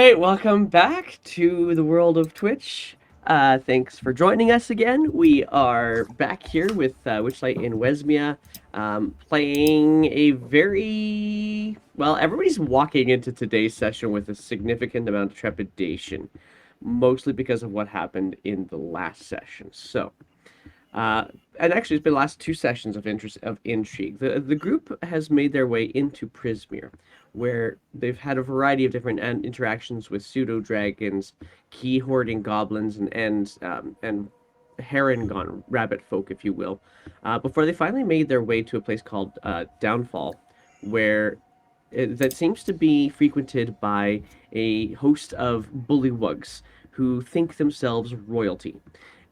right, welcome back to the world of Twitch. Thanks for joining us again. We are back here with Witchlight in Wesmia, playing a very well. Everybody's walking into today's session with a significant amount of trepidation, mostly because of what happened in the last session. Uh, and actually, it's been the last two sessions of interest of intrigue. The group has made their way into Prismere, where they've had a variety of different interactions with pseudo dragons, key hoarding goblins, and Harengon rabbit folk, if you will, before they finally made their way to a place called Downfall, where that seems to be frequented by a host of bullywugs who think themselves royalty.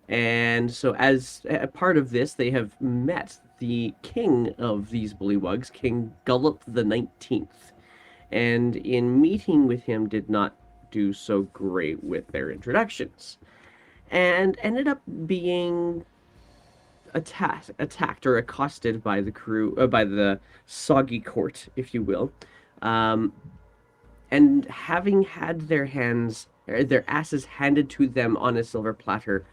And so, as a part of this, they have met the king of these bullywugs, King Gullop the 19th. And in meeting with him, did not do so great with their introductions, and ended up being attacked or accosted by the crew, by the soggy court, if you will, um, and having had their asses handed to them on a silver platter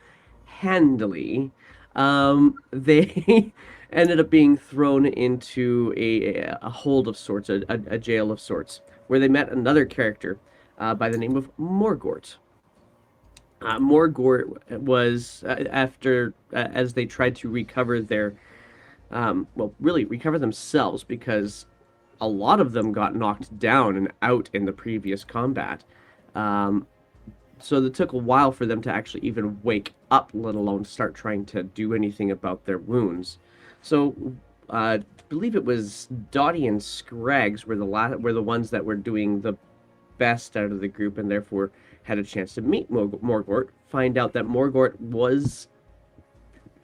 handily, they ended up being thrown into a hold of sorts, a jail of sorts, where they met another character by the name of Morgort. Morgort was, after, as they tried to recover their, well, really recover themselves, because a lot of them got knocked down and out in the previous combat. Um, so it took a while for them to actually even wake up, let alone start trying to do anything about their wounds. So, I believe it was Dottie and Scraggs were the ones that were doing the best out of the group, and therefore had a chance to meet Morgort. Find out that Morgort was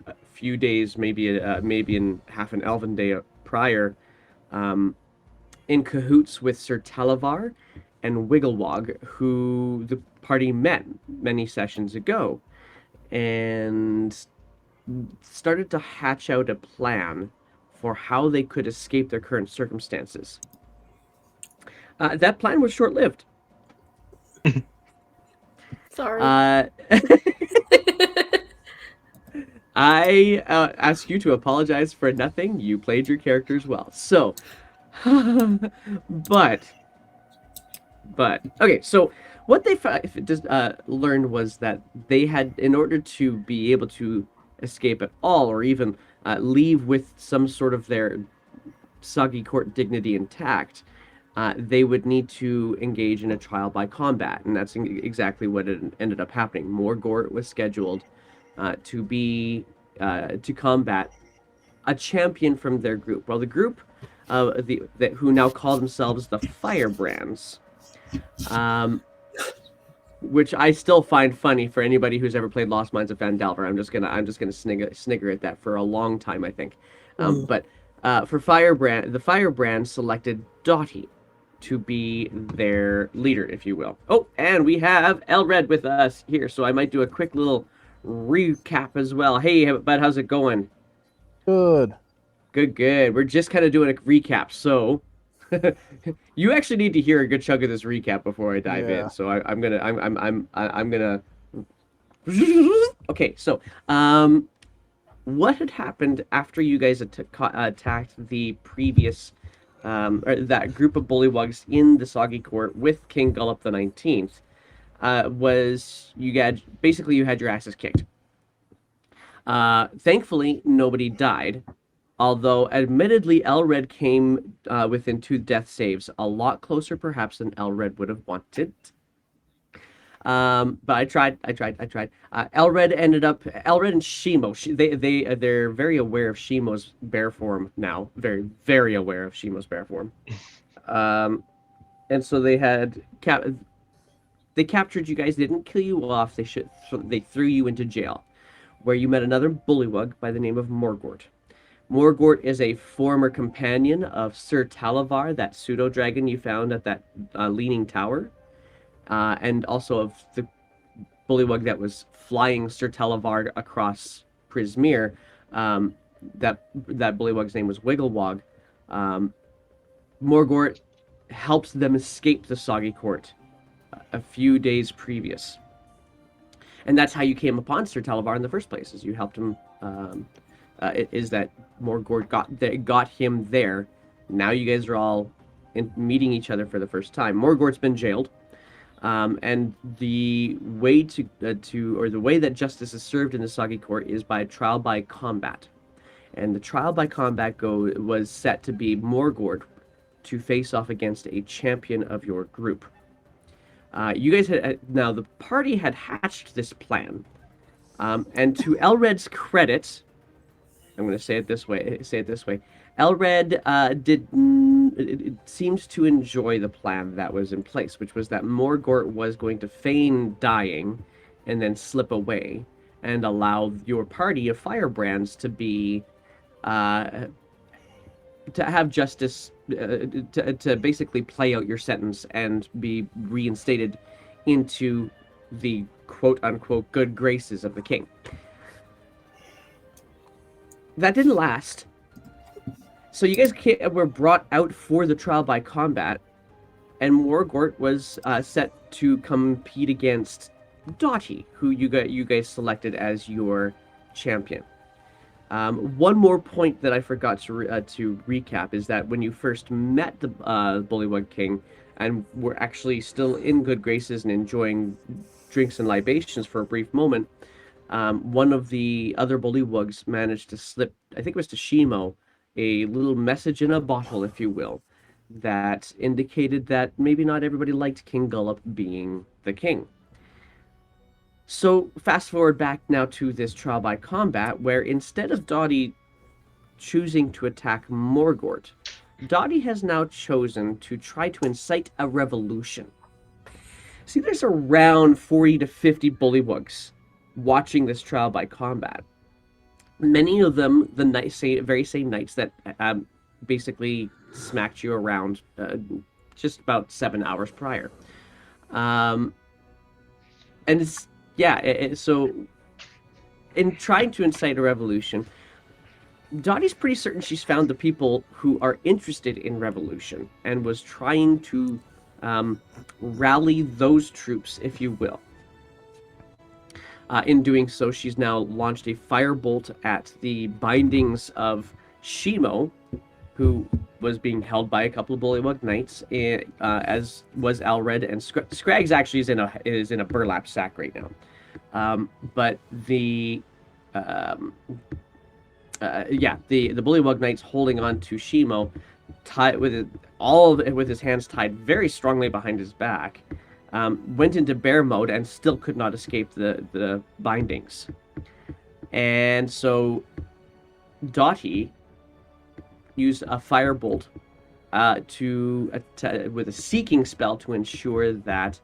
a few days, maybe in half an elven day prior, um, in cahoots with Sir Talavar and Wigglewog, who the party met many sessions ago, and started to hatch out a plan for how they could escape their current circumstances. That plan was short-lived. Sorry. I ask you to apologize for nothing. You played your characters well. So, but okay. So what they learned was that they had, in order to be able to escape at all, or even leave with some sort of their soggy court dignity intact, they would need to engage in a trial by combat, and that's exactly what ended up happening. Morgort was scheduled to combat a champion from their group. Well, the group who now call themselves the Firebrands, which I still find funny for anybody who's ever played Lost Mines of Phandelver. I'm just gonna snigger at that for a long time, I think. But for the Firebrand selected Dottie to be their leader, if you will. Oh, and we have Elred with us here, so I might do a quick little recap as well. Hey, bud, how's it going? Good. Good. We're just kind of doing a recap, so you actually need to hear a good chunk of this recap before I dive in. So I'm gonna. Okay, so what had happened after you guys attacked the previous or that group of bullywugs in the Soggy Court with King Gullop the 19th? Was you had your asses kicked. Thankfully, nobody died. Although, admittedly, Elred came within 2 death saves, a lot closer perhaps than Elred would have wanted. But I tried. Elred and Shimo. They're very aware of Shimo's bear form now. Very, very aware of Shimo's bear form. And so they captured you guys. They didn't kill you off. They threw you into jail, where you met another bullywug by the name of Morgort. Morgort is a former companion of Sir Talavar, that pseudo-dragon you found at that leaning tower, and also of the bullywug that was flying Sir Talavar across Prismere. That bullywug's name was Wigglewog. Morgort helps them escape the Soggy Court a few days previous. And that's how you came upon Sir Talavar in the first place, is you helped him. Is that Morgort got him there. Now you guys are all meeting each other for the first time. Morgort's been jailed, and the way the way that justice is served in the Sagi court is by trial by combat. And the trial by combat was set to be Morgort to face off against a champion of your group. You guys now the party had hatched this plan, and to Elred's credit, I'm going to say it this way. Elred it seems to enjoy the plan that was in place, which was that Morgort was going to feign dying, and then slip away, and allow your party of firebrands to be, to have justice, to basically play out your sentence and be reinstated into the quote-unquote good graces of the king. That didn't last. So you guys were brought out for the trial by combat, and Morgort was set to compete against Dottie, who you guys selected as your champion. One more point that I forgot to recap is that when you first met the Bullywug King and were actually still in good graces and enjoying drinks and libations for a brief moment, one of the other Bullywugs managed to slip, I think it was to Shimo, a little message in a bottle, if you will, that indicated that maybe not everybody liked King Gullop being the king. So fast forward back now to this trial by combat, where instead of Dottie choosing to attack Morgort, Dottie has now chosen to try to incite a revolution. See, there's around 40 to 50 Bullywugs watching this trial by combat. Many of them the very same knights that basically smacked you around just about 7 hours prior. And it's, so in trying to incite a revolution, Dottie's pretty certain she's found the people who are interested in revolution and was trying to rally those troops, if you will. In doing so, she's now launched a firebolt at the bindings of Shimo, who was being held by a couple of Bullywug knights, as was Elred, and Scraggs actually is in a burlap sack right now. But the Bullywug knights holding on to Shimo, tied with his hands tied very strongly behind his back, went into bear mode and still could not escape the bindings. And so Dottie used a firebolt with a seeking spell to ensure that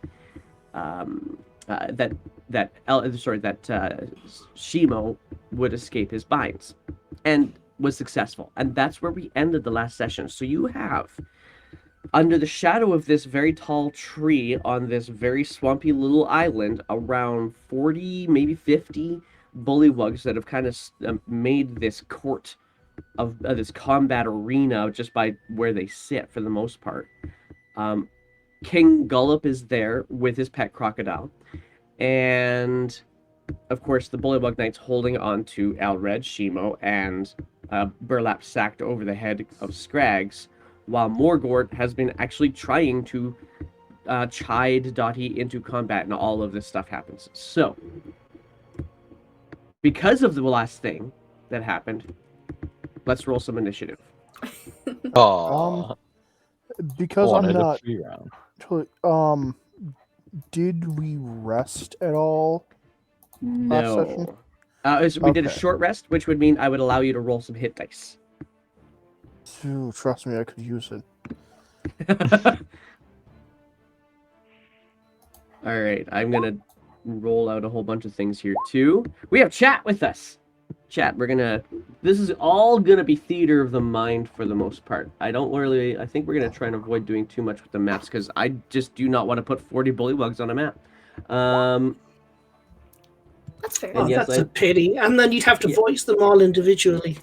Shimo would escape his binds, and was successful. And that's where we ended the last session. So you have, under the shadow of this very tall tree on this very swampy little island, around 40, maybe 50 Bullywugs that have kind of made this court of this combat arena just by where they sit for the most part. King Gullop is there with his pet crocodile, and of course the Bullywug Knights holding on to Elred, Shimo, and burlap sacked over the head of Scraggs, while Morgort has been actually trying to chide Dottie into combat, and all of this stuff happens. So, because of the last thing that happened, let's roll some initiative. Because I'm not totally, did we rest at all last session? We did a short rest, which would mean I would allow you to roll some hit dice. Ooh, trust me, I could use it. All right, I'm gonna roll out a whole bunch of things here too. We have chat with us. Chat, this is all gonna be theater of the mind for the most part. I think we're gonna try and avoid doing too much with the maps, because I just do not want to put 40 Bullywugs on a map. That's fair. Oh, yes, that's a pity. And then you'd have to voice them all individually.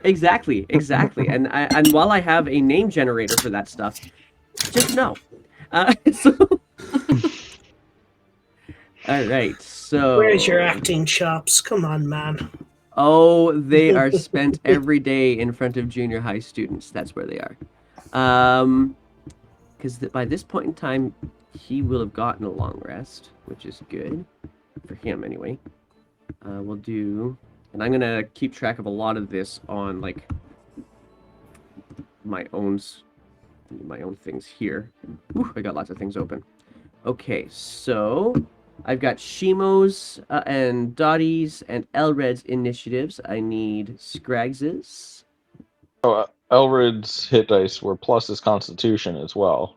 Exactly. And while I have a name generator for that stuff, just no. All right, so Where's your acting chops? Come on, man. oh, they are spent every day in front of junior high students. That's where they are. Because by this point in time, he will have gotten a long rest, which is good for him anyway. We'll do, and I'm gonna keep track of a lot of this on like my own things here. Ooh, I got lots of things open. Okay, so I've got Shimo's and Dottie's and Elred's initiatives. I need Scraggs's. Elred's hit dice were plus his constitution as well.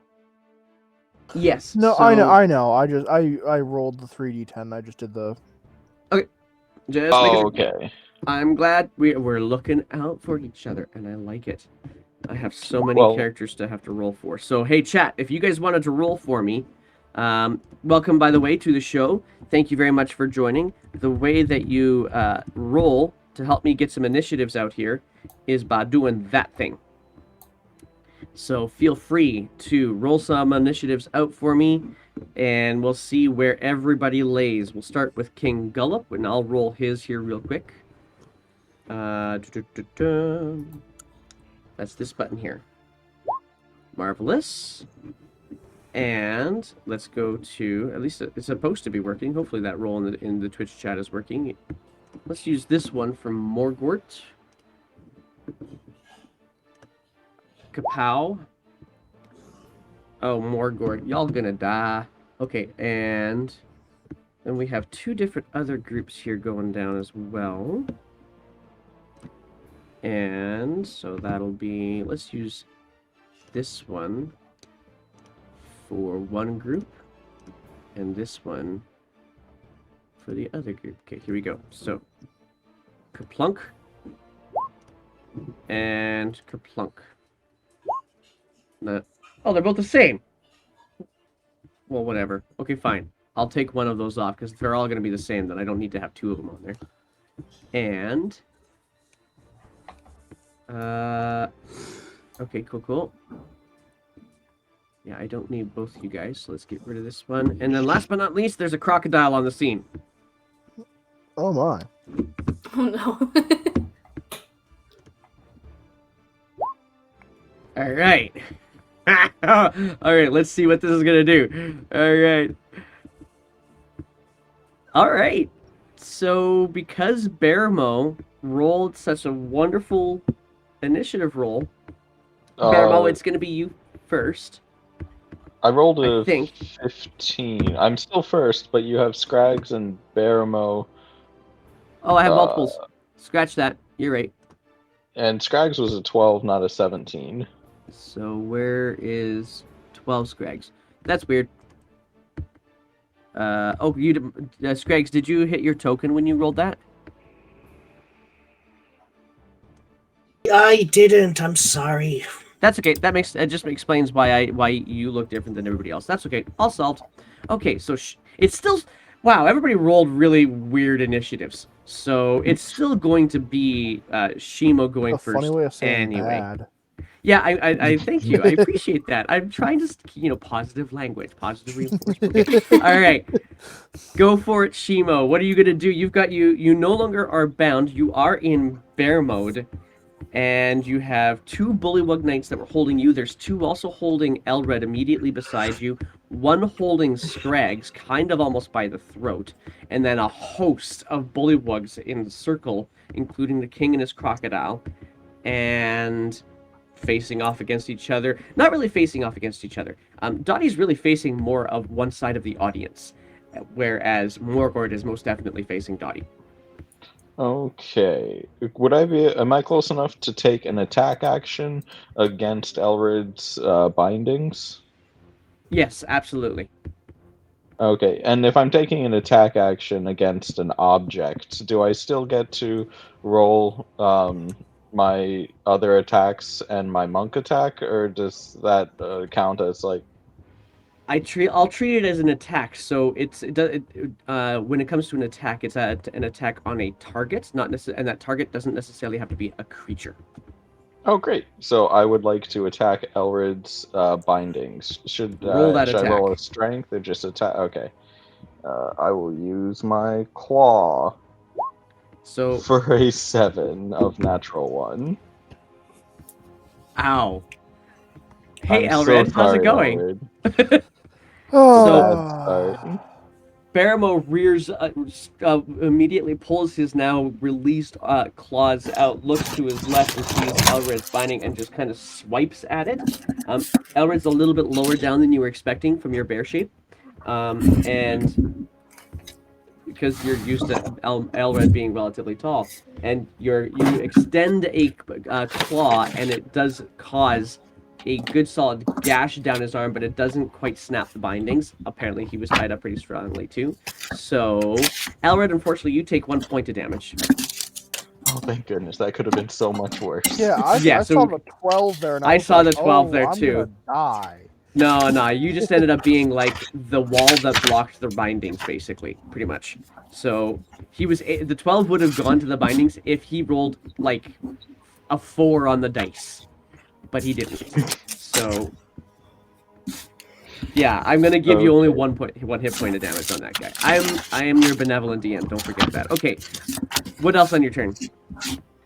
Yes. No, so, I know. I rolled the 3d10. I just did the. Just making sure. Okay. I'm glad we're looking out for each other, and I like it. I have so many Well- characters to have to roll for. So, hey, chat, if you guys wanted to roll for me, welcome, by the way, to the show. Thank you very much for joining. The way that you roll to help me get some initiatives out here is by doing that thing. So feel free to roll some initiatives out for me, and we'll see where everybody lays. We'll start with King Gullop, and I'll roll his here real quick. That's this button here. Marvelous. And let's go to, at least it's supposed to be working. Hopefully that roll in the Twitch chat is working. Let's use this one from Morgort. Kapow. Oh, Morgort, y'all gonna die. Okay, and then we have two different other groups here going down as well. And so that'll be, let's use this one for one group, and this one for the other group. Okay, here we go. So, Kerplunk and Kerplunk. Oh, they're both the same. Well, whatever. Okay, fine. I'll take one of those off because they're all going to be the same. Then I don't need to have two of them on there. And okay, cool. Yeah, I don't need both you guys, so let's get rid of this one. And then last but not least, there's a crocodile on the scene. Oh my. Oh no. All right. All right, let's see what this is going to do. All right. So because Baramo rolled such a wonderful initiative roll, Baramo, it's going to be you first. I rolled I a think. 15. I'm still first, but you have Scraggs and Baramo. Oh, I have multiples. Scratch that. You're right. And Scraggs was a 12, not a 17. So where is 12 Scraggs? That's weird. Oh, Scraggs, did you hit your token when you rolled that? I didn't. I'm sorry. That's okay. That just explains why you look different than everybody else. That's okay. All solved. Okay, so it's still, wow. Everybody rolled really weird initiatives, so it's still going to be Shimo going A first funny way of saying anyway. bad. Yeah, I thank you. I appreciate that. I'm trying to, positive language, positive reinforcement. Okay. All right, go for it, Shimo. What are you gonna do? You no longer are bound. You are in bear mode, and you have two Bullywug Knights that were holding you. There's two also holding Elred immediately beside you. One holding Scraggs, kind of almost by the throat, and then a host of Bullywugs in the circle, including the king and his crocodile, and facing off against each other. Not really facing off against each other. Dottie's really facing more of one side of the audience, whereas Morgort is most definitely facing Dottie. Okay. Am I close enough to take an attack action against Elred's bindings? Yes, absolutely. Okay, and if I'm taking an attack action against an object, do I still get to roll my other attacks and my monk attack, or does that count as like? I'll treat it as an attack. So when it comes to an attack, it's an attack on a target, and that target doesn't necessarily have to be a creature. Oh, great! So I would like to attack Elred's bindings. Should Roll that should I roll a attack. strength or just attack? Okay. I will use my claw So, for a 7 of natural 1. ow. Hey, I'm so Elred, how's it sorry, going? Elred. So- Bad start. Baramo rears, immediately pulls his now released claws out, looks to his left and sees Elred's binding and just kind of swipes at it. Elred's a little bit lower down than you were expecting from your bear shape. And because you're used to Elred being relatively tall, and you extend a claw, and it does cause a good solid gash down his arm, but it doesn't quite snap the bindings. Apparently, he was tied up pretty strongly too. So, Elred, unfortunately, you take 1 point of damage. Oh, thank goodness. That could have been so much worse. Yeah, I Yeah, saw so the 12 there, and I I was saw like, the 12 oh, there, I'm too. gonna die. No, you just ended up being like the wall that blocked the bindings, basically, pretty much. So the 12 would have gone to the bindings if he rolled like a 4 on the dice, but he didn't. So yeah, I'm gonna give you only Okay. 1 hit point of damage on that guy. I am your benevolent DM. Don't forget that. Okay, what else on your turn?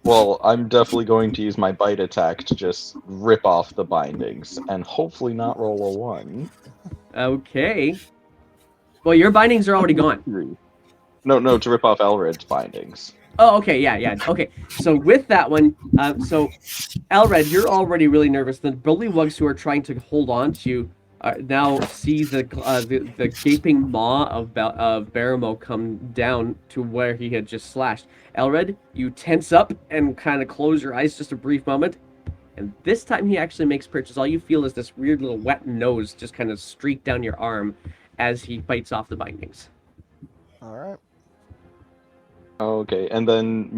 Well, I'm definitely going to use my bite attack to just rip off the bindings and hopefully not roll a 1. Okay. Well, your bindings are already gone. 3. No, to rip off Elred's bindings. Oh, okay, yeah. Okay, so with that one, so Elred, you're already really nervous. The bullywugs who are trying to hold on to you now see the gaping maw of Baramo come down to where he had just slashed. Elred, you tense up and kind of close your eyes just a brief moment, and this time he actually makes purchase. All you feel is this weird little wet nose just kind of streak down your arm as he bites off the bindings. All right. Okay, and then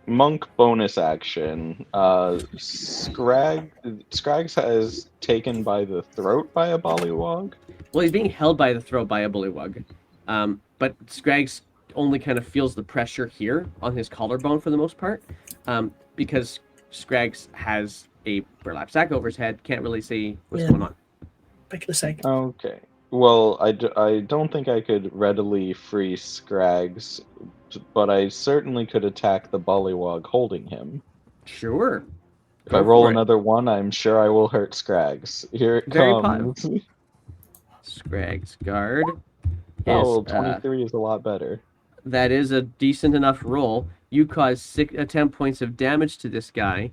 monk bonus action. Scrags has taken by the throat by a bullywug. Well, he's being held by the throat by a bullywug. But Scraggs only kind of feels the pressure here on his collarbone for the most part. Because Scraggs has a burlap sack over his head, can't really see what's going on. Back in a sec. Okay. Well, I don't think I could readily free Scraggs, but I certainly could attack the bullywug holding him. Sure. If I Go roll for it. another 1, I'm sure I will hurt Scraggs. Here it Very comes. Scraggs guard. Oh, Is, 23 is a lot better. that is a decent enough roll. You cause 10 points of damage to this guy.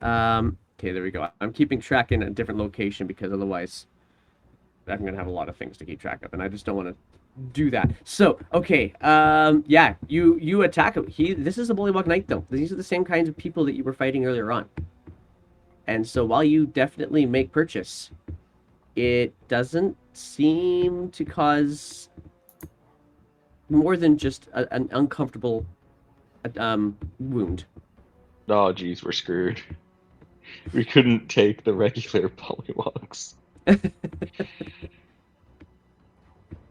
Okay, there we go. I'm keeping track in a different location because otherwise I'm going to have a lot of things to keep track of, and I just don't want to do that. So, okay, yeah, you attack him. This is a Bullywug Knight, though. These are the same kinds of people that you were fighting earlier on. And so while you definitely make purchase, it doesn't seem to cause more than just an uncomfortable wound. Oh, geez, we're screwed. We couldn't take the regular bullywugs.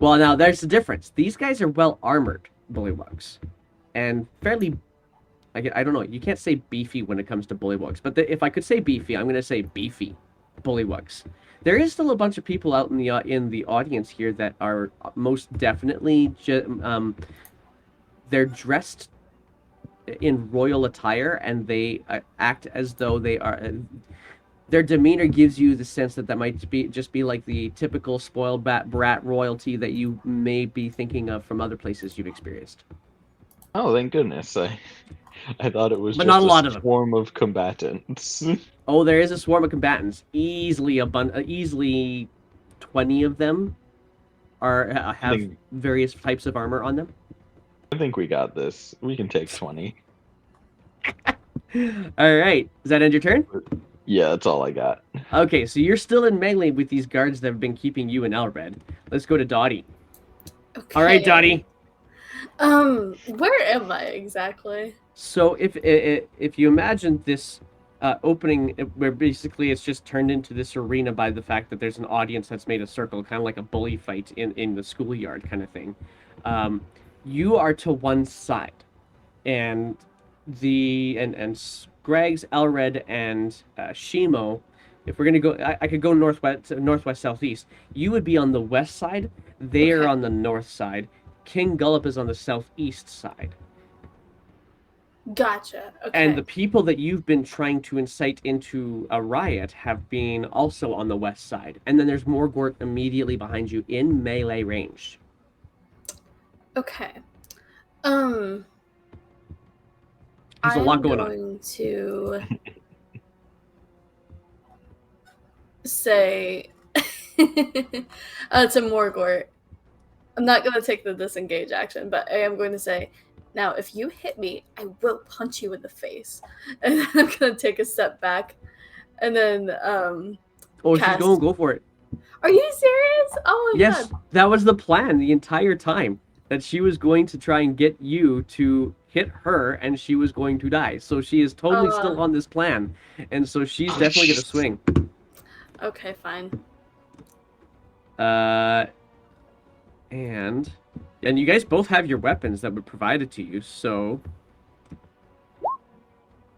Well, now there's the difference. These guys are well armored bullywugs, and fairly. I don't know. You can't say beefy when it comes to bullywugs, but if I could say beefy, I'm going to say beefy bullywugs. There is still a bunch of people out in the audience here that are most definitely they're dressed in royal attire, and they act as though they are. Their demeanor gives you the sense that might be like the typical spoiled brat royalty that you may be thinking of from other places you've experienced. Oh, thank goodness. I thought it was But just not a lot of them. swarm of combatants. Oh, there is a swarm of combatants. Easily 20 of them have various types of armor on them. I think we got this. We can take 20. All right. Does that end your turn? Yeah, that's all I got. Okay, so you're still in melee with these guards that have been keeping you and Elred. Let's go to Dottie. Okay. All right, Dottie. Where am I exactly? So if you imagine this opening where basically it's just turned into this arena by the fact that there's an audience that's made a circle, kind of like a bully fight in the schoolyard kind of thing. You are to one side, and Greg's, Elred, and Shimo. If we're gonna go, I could go northwest, southeast. You would be on the west side. They are on the north side. King Gullup is on the southeast side. Gotcha. Okay. And the people that you've been trying to incite into a riot have been also on the west side. And then there's Morgort immediately behind you in melee range. Okay. There's a lot going on. I'm going to say to Morgort, I'm not going to take the disengage action, but I am going to say, now, if you hit me, I will punch you in the face. And then I'm going to take a step back. And then, Oh, cast... she's going, go for it. Are you serious? Oh my yes, god. That was the plan the entire time. That she was going to try and get you to hit her, and she was going to die. So she is totally still on this plan. And so she's definitely going to swing. Okay, fine. And you guys both have your weapons that were provided to you, so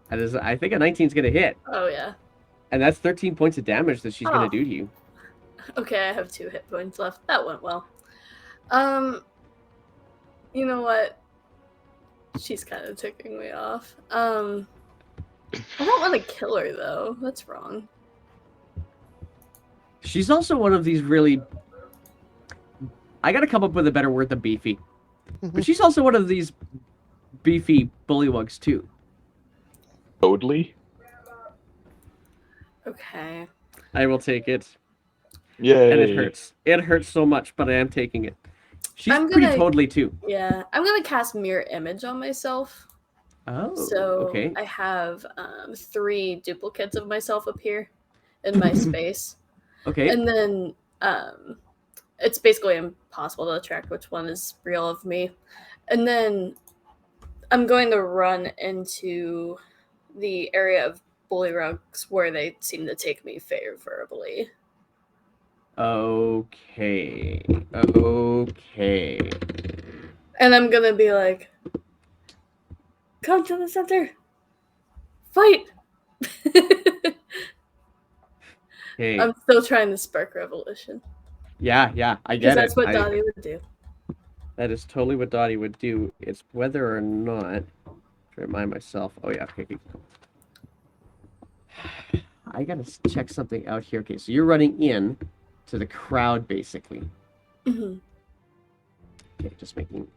that is, I think a 19 is going to hit. Oh, yeah. And that's 13 points of damage that she's going to do to you. Okay, I have 2 hit points left. That went well. You know what? She's kind of ticking me off. I don't want to kill her, though. That's wrong. She's also one of these really... I gotta come up with a better word than beefy. But she's also one of these beefy bullywugs, too. Totally. Okay. I will take it. Yay. And it hurts. It hurts so much, but I am taking it. She's pretty totally, too. Yeah. I'm gonna cast Mirror Image on myself. Oh, so okay. I have 3 duplicates of myself up here in my space. Okay. And then it's basically impossible to track which one is real of me. And then I'm going to run into the area of bullyrugs where they seem to take me favorably. Okay. Okay. And I'm gonna be like, come to the center. Fight! Okay. I'm still trying to spark revolution. Yeah, I get it. Because that's what Dottie would do. That is totally what Dottie would do. It's whether or not... To remind myself... Oh, yeah, okay. I gotta check something out here. Okay, so you're running in to the crowd, basically. Mm-hmm. Okay, just making...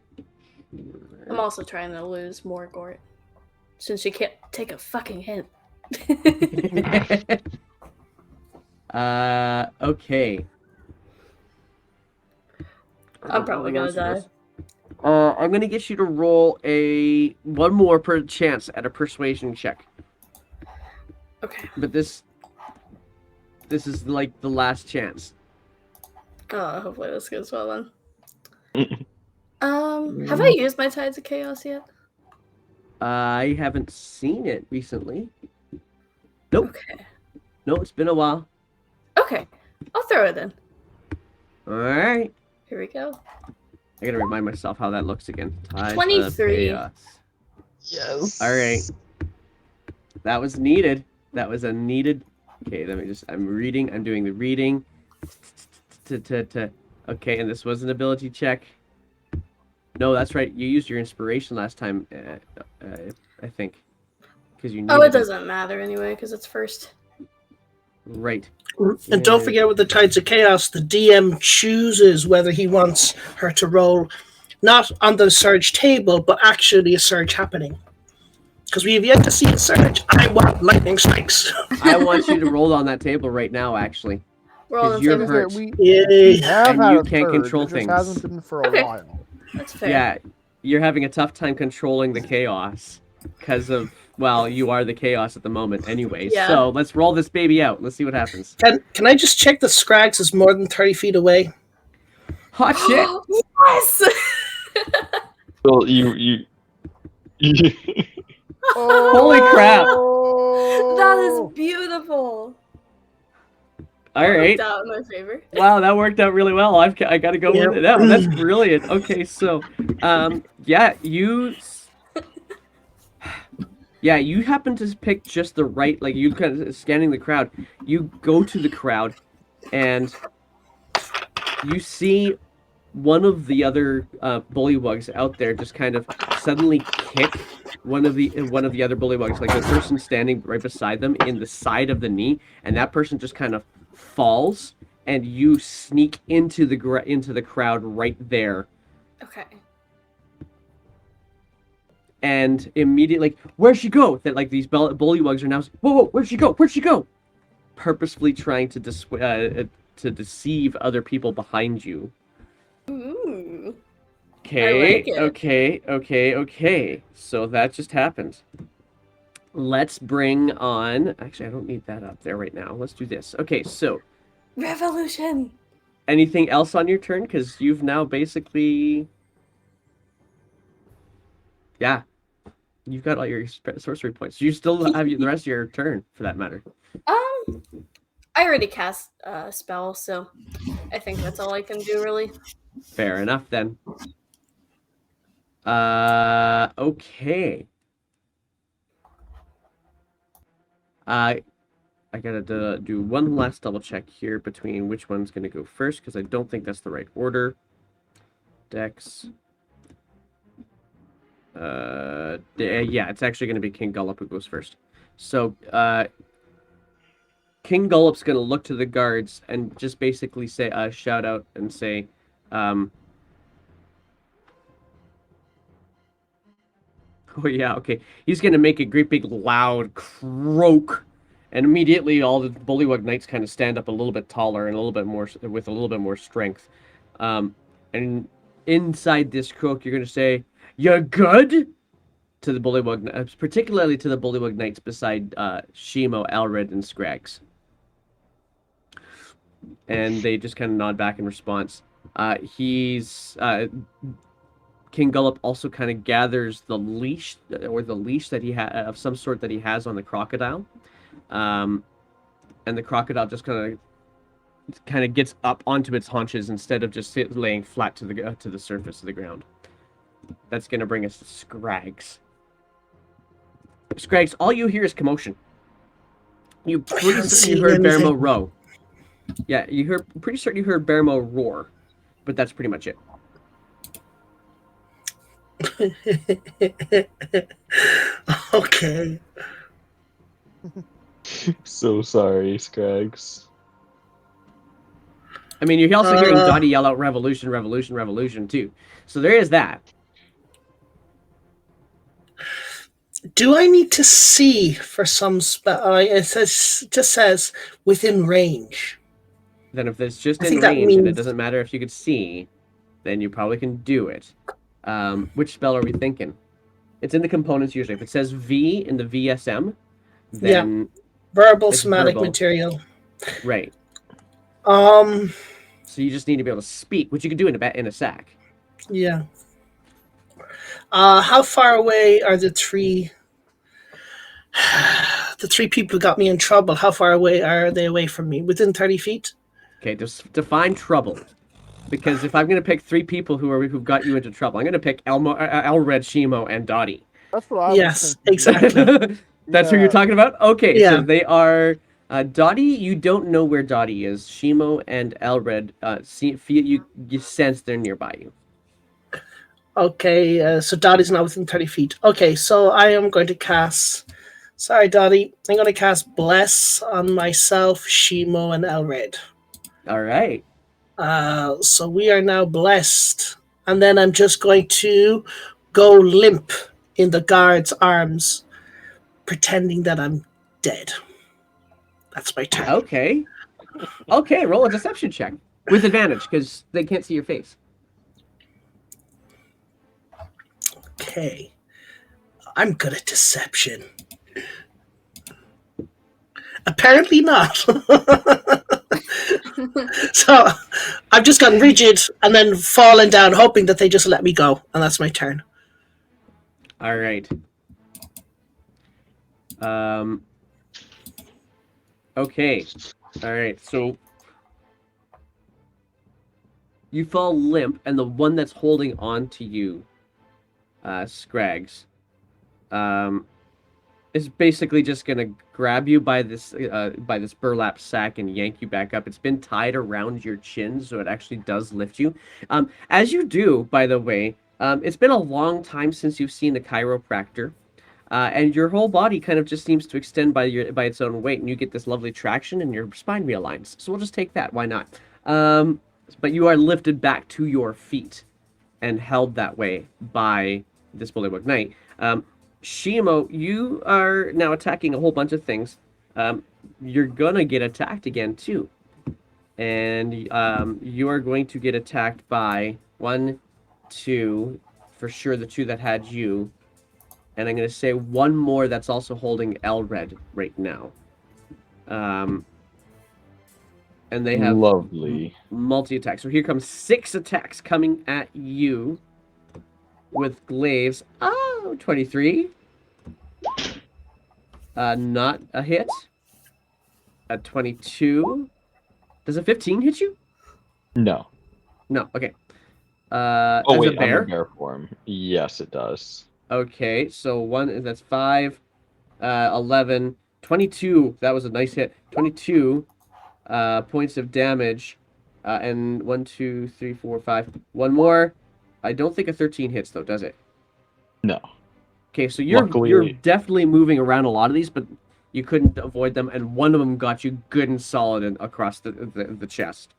I'm also trying to lose Morgort. Since she can't take a fucking hint. Okay. I'm probably gonna die. I'm gonna get you to roll one more per chance at a persuasion check. Okay. But this is like the last chance. Oh, hopefully this goes well then. Have I used my Tides of Chaos yet? I haven't seen it recently. Nope. Okay. No, it's been a while. Okay. I'll throw it in. Alright. Here we go. I gotta remind myself how that looks again. Tides of 23. Chaos. Yes. Alright. That was needed. That was a needed... Okay, I'm reading. I'm doing the reading. Okay, and this was an ability check. No, that's right. You used your inspiration last time, I think. Because you Oh, it doesn't matter anyway, because it's first. Right. And don't forget with the Tides of Chaos, the DM chooses whether he wants her to roll not on the surge table, but actually a surge happening. Because we have yet to see a surge. I want lightning strikes. I want you to roll on that table right now, actually. We're all Because in you're favor. hurt. We have And had you a can't surge, control it just things. hasn't been for a Okay. while. That's fair. Yeah, you're having a tough time controlling the chaos. Because of, well, you are the chaos at the moment anyway. Yeah. So let's roll this baby out. Let's see what happens. Can I just check that Scrags is more than 30 feet away? Hot shit! Yes! Well, you Holy crap! That is beautiful. All right. Worked out in my favor. Wow, that worked out really well. I got to go with it. Oh, that's brilliant. Okay, so, yeah, you happen to pick just the right, like, you kind of scanning the crowd. You go to the crowd, and you see one of the other bullywugs out there just kind of suddenly kick one of the other bullywugs, like the person standing right beside them, in the side of the knee, and that person just kind of falls, and you sneak into the crowd right there, Okay. and immediately, like, where'd she go? That, like, these bullywugs are now, whoa, where'd she go? Where'd she go? Purposefully trying to deceive other people behind you. Ooh. Okay, like it. okay. So that just happened. Let's bring on... Actually, I don't need that up there right now. Let's do this. Okay, so Revolution. anything else on your turn? Because you've now basically... Yeah. You've got all your sorcery points. You still have the rest of your turn, for that matter. I already cast a spell, so I think that's all I can do, really. Fair enough, then. Okay. I gotta do one last double check here between which one's gonna go first, because I don't think that's the right order. Dex. Yeah, it's actually gonna be King Gullop who goes first. So, King Gullop's gonna look to the guards and just basically say, shout out and say, oh yeah, okay. He's gonna make a great big loud croak, and immediately all the Bullywug Knights kind of stand up a little bit taller and a little bit more with a little bit more strength. And inside this croak, you're gonna say, "You're good," to the Bullywug, particularly to the Bullywug Knights beside Shimo, Alred, and Scrags. And they just kind of nod back in response. King Gullop also kind of gathers the leash, or the leash that he of some sort that he has on the crocodile, and the crocodile just kind of gets up onto its haunches instead of just laying flat to the surface of the ground. That's gonna bring us to Scrags. Scrags, all you hear is commotion. You pretty certain you heard Baramo row. Yeah, pretty certain you heard Baramo roar, but that's pretty much it. Okay. So sorry, Scrags. I mean, you're also hearing Dottie yell out "Revolution, Revolution, Revolution" too. So there is that. Do I need to see for some spell? It just says within range. Then if it's just I in think that range and it means- doesn't matter if you could see, then you probably can do it. Which spell are we thinking? It's in the components usually. If it says V in the VSM, then Verbal it's somatic verbal. material. Right. So So you just need to be able to speak, which you can do in a sack. yeah. How far away are the three people who got me in trouble? How far away are they away from me? Within 30 feet? Okay, just define trouble. Because if I'm going to pick three people who've got you into trouble, I'm going to pick Elred, Shimo, and Dottie. That's what I was Yes, thinking. exactly. That's who you're talking about? Okay, Yeah. so they are... Dottie, you don't know where Dottie is. Shimo and Elred, you sense they're nearby you. Okay, so Dottie's not within 30 feet. Okay, so I am going to cast... Sorry, Dottie. I'm going to cast Bless on myself, Shimo, and Elred. All right. So we are now blessed. And then I'm just going to go limp in the guard's arms, pretending that I'm dead. That's my turn. Okay. Okay, roll a deception check. With advantage, because they can't see your face. Okay. I'm good at deception. Apparently not. So I've just gotten rigid and then fallen down, hoping that they just let me go. And that's my turn. All right. Okay. All right. So you fall limp, and the one that's holding on to you, Scrags, is basically just gonna grab you by this burlap sack and yank you back up. It's been tied around your chin, so it actually does lift you. As you do, by the way, it's been a long time since you've seen a chiropractor, and your whole body kind of just seems to extend by its own weight, and you get this lovely traction, and your spine realigns. So we'll just take that. Why not? But you are lifted back to your feet and held that way by this Bullywug Knight. Shimo, you are now attacking a whole bunch of things. You're gonna get attacked again too, and you are going to get attacked by 1, 2, for sure the 2 that had you, and I'm gonna say one more that's also holding Elred right now. And they have lovely multi-attack. So here comes 6 attacks coming at you with glaives. Oh, 23. Not a hit. A 22. Does a 15 hit you? No. No, okay. Oh as wait, a bear? I'm a bear form. Yes, it does. Okay, so that's 5, 11, 22. That was a nice hit. 22 points of damage. And 1, 2, 3, 4, 5. One more. I don't think a 13 hits though, does it? No. Okay, so you're Luckily- definitely moving around a lot of these, but you couldn't avoid them, and one of them got you good and solid across the chest.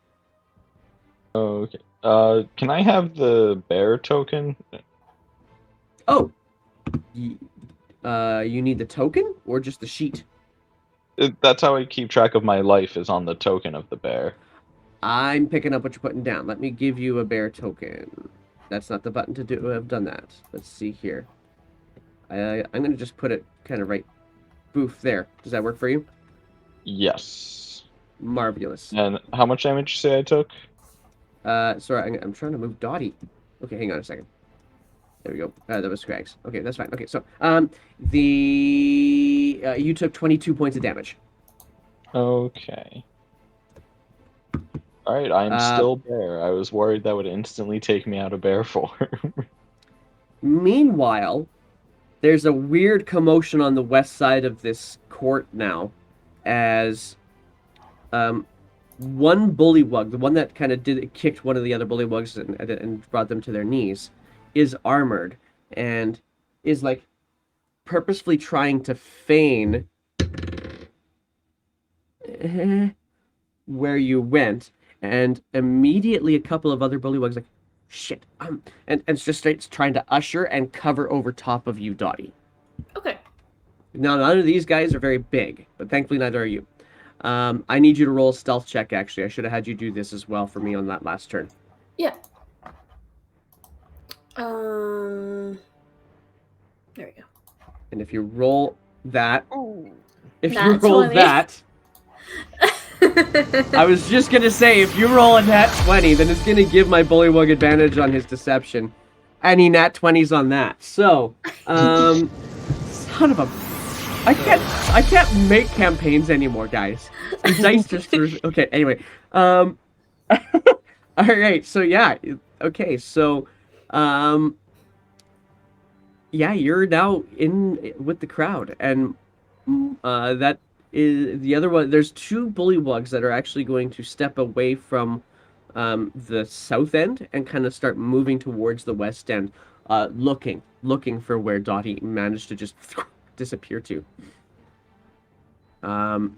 Okay. Can I have the bear token? Oh, you need the token or just the sheet? That's how I keep track of my life, is on the token of the bear. I'm picking up what you're putting down. Let me give you a bear token. That's not the button to do. I've done that. Let's see here. I'm gonna just put it kind of right, boof there. Does that work for you? Yes. Marvelous. And how much damage did you say I took? Sorry, I'm trying to move Dottie. Okay, hang on a second. There we go. That was Scrags. Okay, that's fine. Okay, so you took 22 points of damage. Okay. Alright, I'm still bear. I was worried that would instantly take me out of bear form. Meanwhile, there's a weird commotion on the west side of this court now, as one bullywug, the one that kind of kicked one of the other bullywugs and brought them to their knees, is armored and is like purposefully trying to feign where you went, and immediately a couple of other bullywugs like, shit, and it's just trying to usher and cover over top of you, Dottie. Okay. Now, none of these guys are very big, but thankfully neither are you. I need you to roll a stealth check, actually. I should have had you do this as well for me on that last turn. Yeah. There we go. And if you roll that... If Nat you roll 20. that... I was just going to say, if you roll a nat 20, then it's going to give my bullywug advantage on his deception. And he nat 20s on that. So, son of a... I can't make campaigns anymore, guys. The dice just threw... Okay, anyway. Alright, so yeah. Okay, so... yeah, you're now in with the crowd. And that is the other one. There's 2 bullywugs that are actually going to step away from the south end and kind of start moving towards the west end, looking for where Dottie managed to just disappear to. And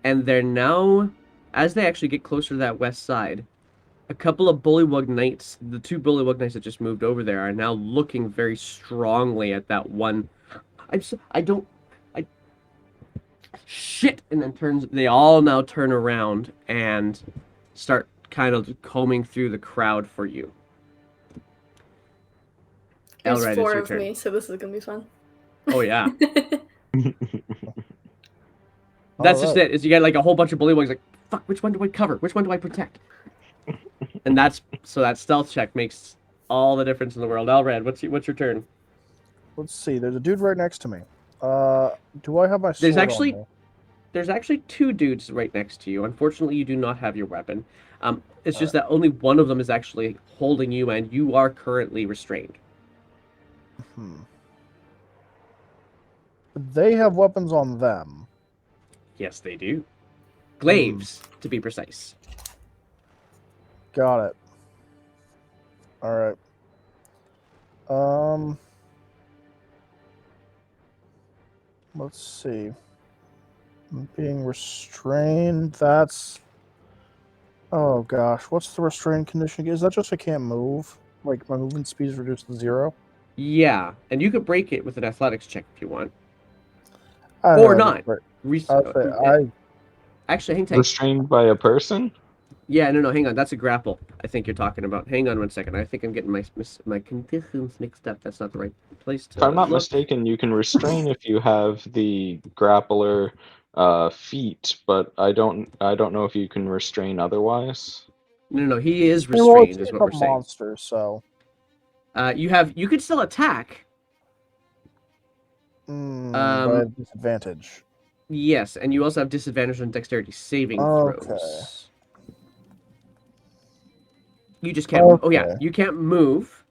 they're now, as they actually get closer to that west side, a couple of bullywug knights, the 2 bullywug knights that just moved over there, are now looking very strongly at that one. Shit! And then they all now turn around and start kind of combing through the crowd for you. There's Elred, 4 it's your of turn. me, so this is gonna be fun. Oh yeah. That's just it. Is you get like a whole bunch of bullywugs like, fuck, which one do I cover? Which one do I protect? And that stealth check makes all the difference in the world. Elred, what's your turn? Let's see. There's a dude right next to me. Do I have my sword There's actually 2 dudes right next to you. Unfortunately, you do not have your weapon. It's just that only one of them is actually holding you, and you are currently restrained. They have weapons on them. Yes, they do. Glaives, to be precise. Got it. All right. Let's see. Being restrained. That's. Oh gosh, what's the restrained condition? Is that just I can't move? Like my movement speed is reduced to 0? Yeah, and you could break it with an athletics check if you want. I Or know, not. but Res- I'll say Actually, hang tight. Restrained by a person? Yeah, no, hang on. That's a grapple. I think you're talking about. Hang on one second. I think I'm getting my conditions mixed up. That's not the right place to If I'm not look. mistaken, you can restrain if you have the grappler feat, but I don't know if you can restrain otherwise. No. He is Yeah, well, restrained, is it's what a we're saying. monster, so. You could still attack. But I have disadvantage. Yes, and you also have disadvantage on dexterity saving throws. You just can't. Oh yeah, Okay. you can't move,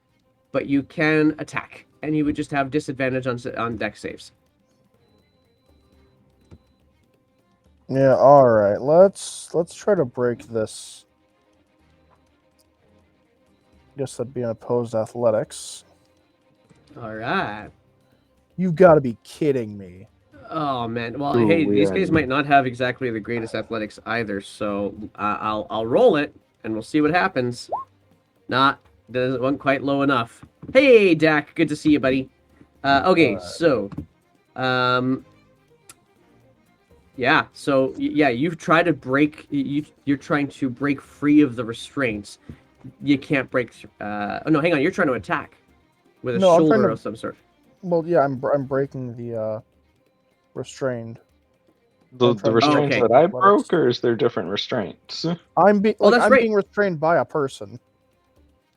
but you can attack, and you would just have disadvantage on dex saves. Yeah. All right. Let's try to break this. Guess that'd be an opposed athletics. All right. You've got to be kidding me. Oh man. Well, Ooh, hey, we these are guys in- might not have exactly the greatest athletics either, so I'll roll it, and we'll see what happens. Wasn't quite low enough. Hey, Dak, good to see you, buddy. Okay, so, yeah, so yeah, you've tried to break. You're trying to break free of the restraints. You can't break. Oh no, hang on. You're trying to attack with a No, I'm trying shoulder to- of some sort. Well, yeah, I'm breaking the restrained. The I'm trying to restraints okay. that I athletics. broke, or is there different restraints? I'm that's I'm right. being restrained by a person.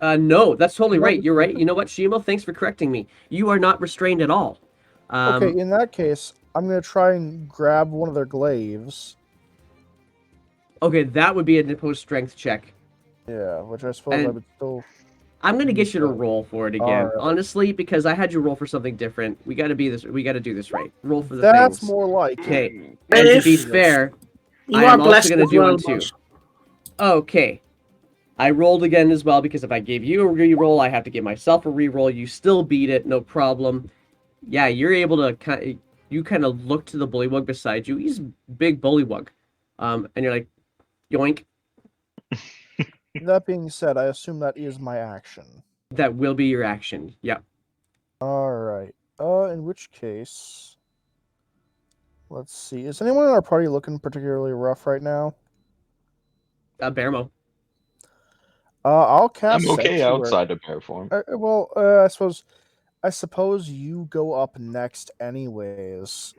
No, that's totally No, right. You're right. You know what, Shimo? Thanks for correcting me. You are not restrained at all. Okay, in that case, I'm gonna try and grab one of their glaives. Okay, that would be an opposed strength check. Yeah, which I suppose I And- would still. I'm gonna get you to roll for it again, Alright. honestly, because I had you roll for something different. We got to do this right. Roll for the That's things. more like. Okay, and to be If- fair, You I are am also blessed gonna as do well, one too. boss. Okay, I rolled again as well because if I gave you a re-roll, I have to give myself a re-roll. You still beat it, no problem. Yeah, you're able to you kind of look to the bullywug beside you. He's a big bullywug, and you're like, yoink. That being said, I assume that is my action. That will be your action. Yep. All right. In which case, let's see. Is anyone in our party looking particularly rough right now? Baremo. I'll cast. I'm okay Sanctuary. outside of bear form. I suppose you go up next, anyways.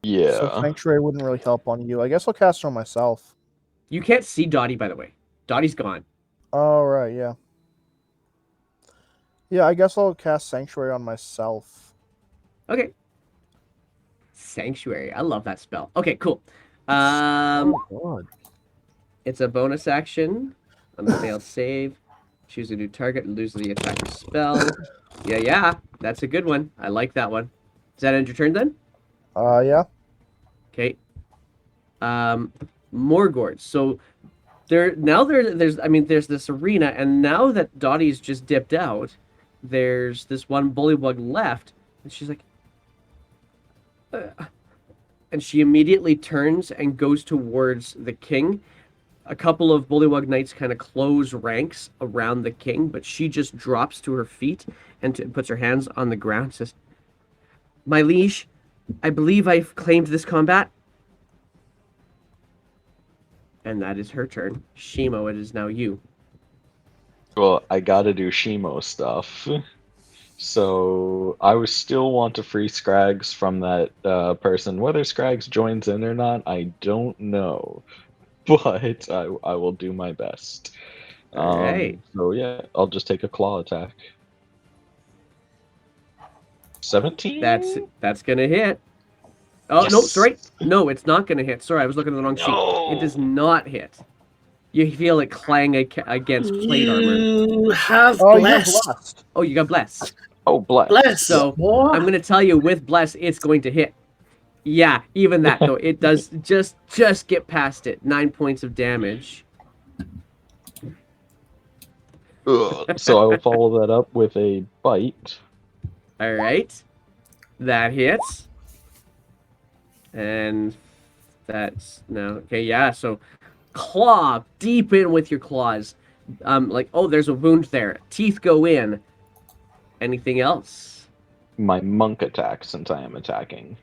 Yeah. So Sanctuary wouldn't really help on you. I guess I'll cast it on myself. You can't see Dottie, by the way. Dottie's gone. All right. Yeah. Yeah, I guess I'll cast Sanctuary on myself. Okay. Sanctuary. I love that spell. Okay, cool. God. It's a bonus action on the failed save. Choose a new target and lose the attacker's spell. Yeah. That's a good one. I like that one. Does that end your turn then? Yeah. Okay. Morgord. So there's this arena, and now that Dottie's just dipped out, there's this one bullywug left, and she's like, and she immediately turns and goes towards the king. A couple of bullywug knights kind of close ranks around the king, but she just drops to her feet and puts her hands on the ground and says, "My liege, I believe I've claimed this combat." And that is her turn. Shimo, it is now you. Well, I gotta do Shimo stuff. So I would still want to free Scrags from that person. Whether Scrags joins in or not, I don't know. But I will do my best. All right. So yeah, I'll just take a claw attack. 17? That's gonna hit. Oh no, Yes! sorry. No, it's not gonna hit. Sorry, I was looking at the wrong sheet. It does not hit. You feel it clang against plate armor. You have Oh, you're blessed. blessed. Oh, you got blessed. Oh, bless. Bless. So What? I'm going to tell you, with bless, it's going to hit. Yeah, even that though, it does just get past it. 9 points of damage. Ugh. So I will follow that up with a bite. All right, that hits, and that's no okay. Yeah, so claw deep in with your claws. Like, oh, there's a wound there. Teeth go in. Anything else? My monk attack, since I am attacking.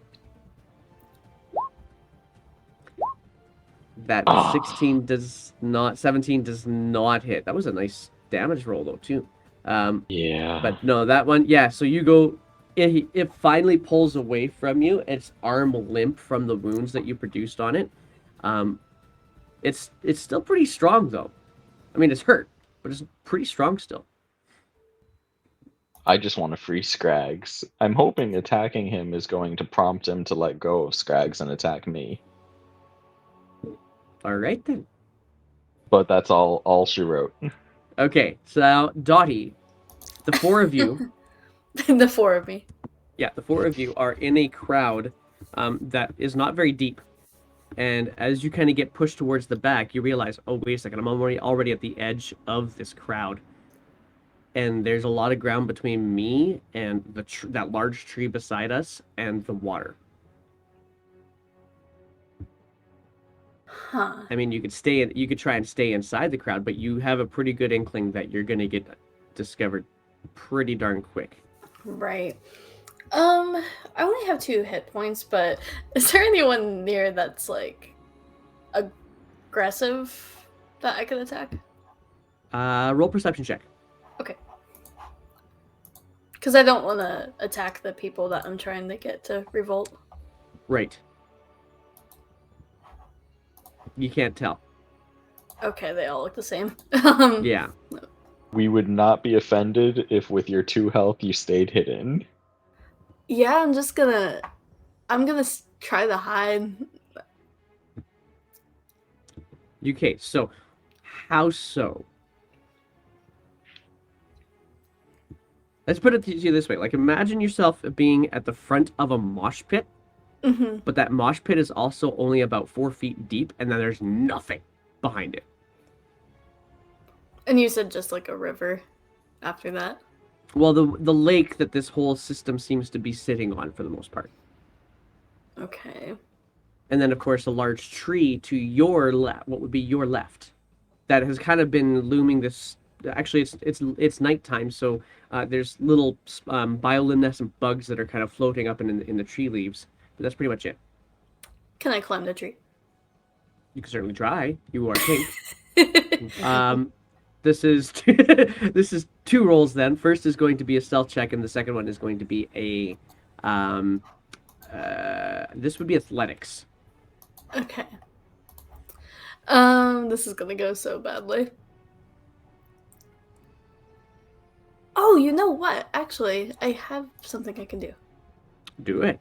That Ah. 16 does not, 17 does not hit. That was a nice damage roll though too. Yeah. But no, that one, yeah. So you go, it finally pulls away from you. Its arm limp from the wounds that you produced on it. It's still pretty strong though. I mean, it's hurt, but it's pretty strong still. I just want to free Scrags. I'm hoping attacking him is going to prompt him to let go of Scrags and attack me. All right then. But that's all she wrote. Okay, so now Dottie, the four of you. The four of me. Yeah, the four of you are in a crowd that is not very deep. And as you kind of get pushed towards the back, you realize, oh, wait a second, I'm already at the edge of this crowd. And there's a lot of ground between me and that large tree beside us and the water. Huh. I mean, you could try and stay inside the crowd, but you have a pretty good inkling that you're going to get discovered pretty darn quick. Right. I only have 2 hit points, but is there anyone near that's like aggressive that I could attack? Roll perception check. Okay. Because I don't want to attack the people that I'm trying to get to revolt. Right. You can't tell. Okay, they all look the same. Yeah. We would not be offended if with your 2 health you stayed hidden. Yeah, I'm gonna try to hide. Okay, so how so? Let's put it to you this way. Like, imagine yourself being at the front of a mosh pit, Mm-hmm. but that mosh pit is also only about 4 feet deep, and then there's nothing behind it. And you said just like a river after that? Well, the lake that this whole system seems to be sitting on for the most part. Okay. And then, of course, a large tree to your left, what would be your left, that has kind of been looming this. Actually, it's nighttime, so there's little bioluminescent bugs that are kind of floating up in the tree leaves. But that's pretty much it. Can I climb the tree? You can certainly try. You are pink. This is this is 2 rolls then. First is going to be a stealth check, and the second one is going to be a this would be athletics. Okay. This is gonna go so badly. Oh, you know what? Actually, I have something I can do. Do it.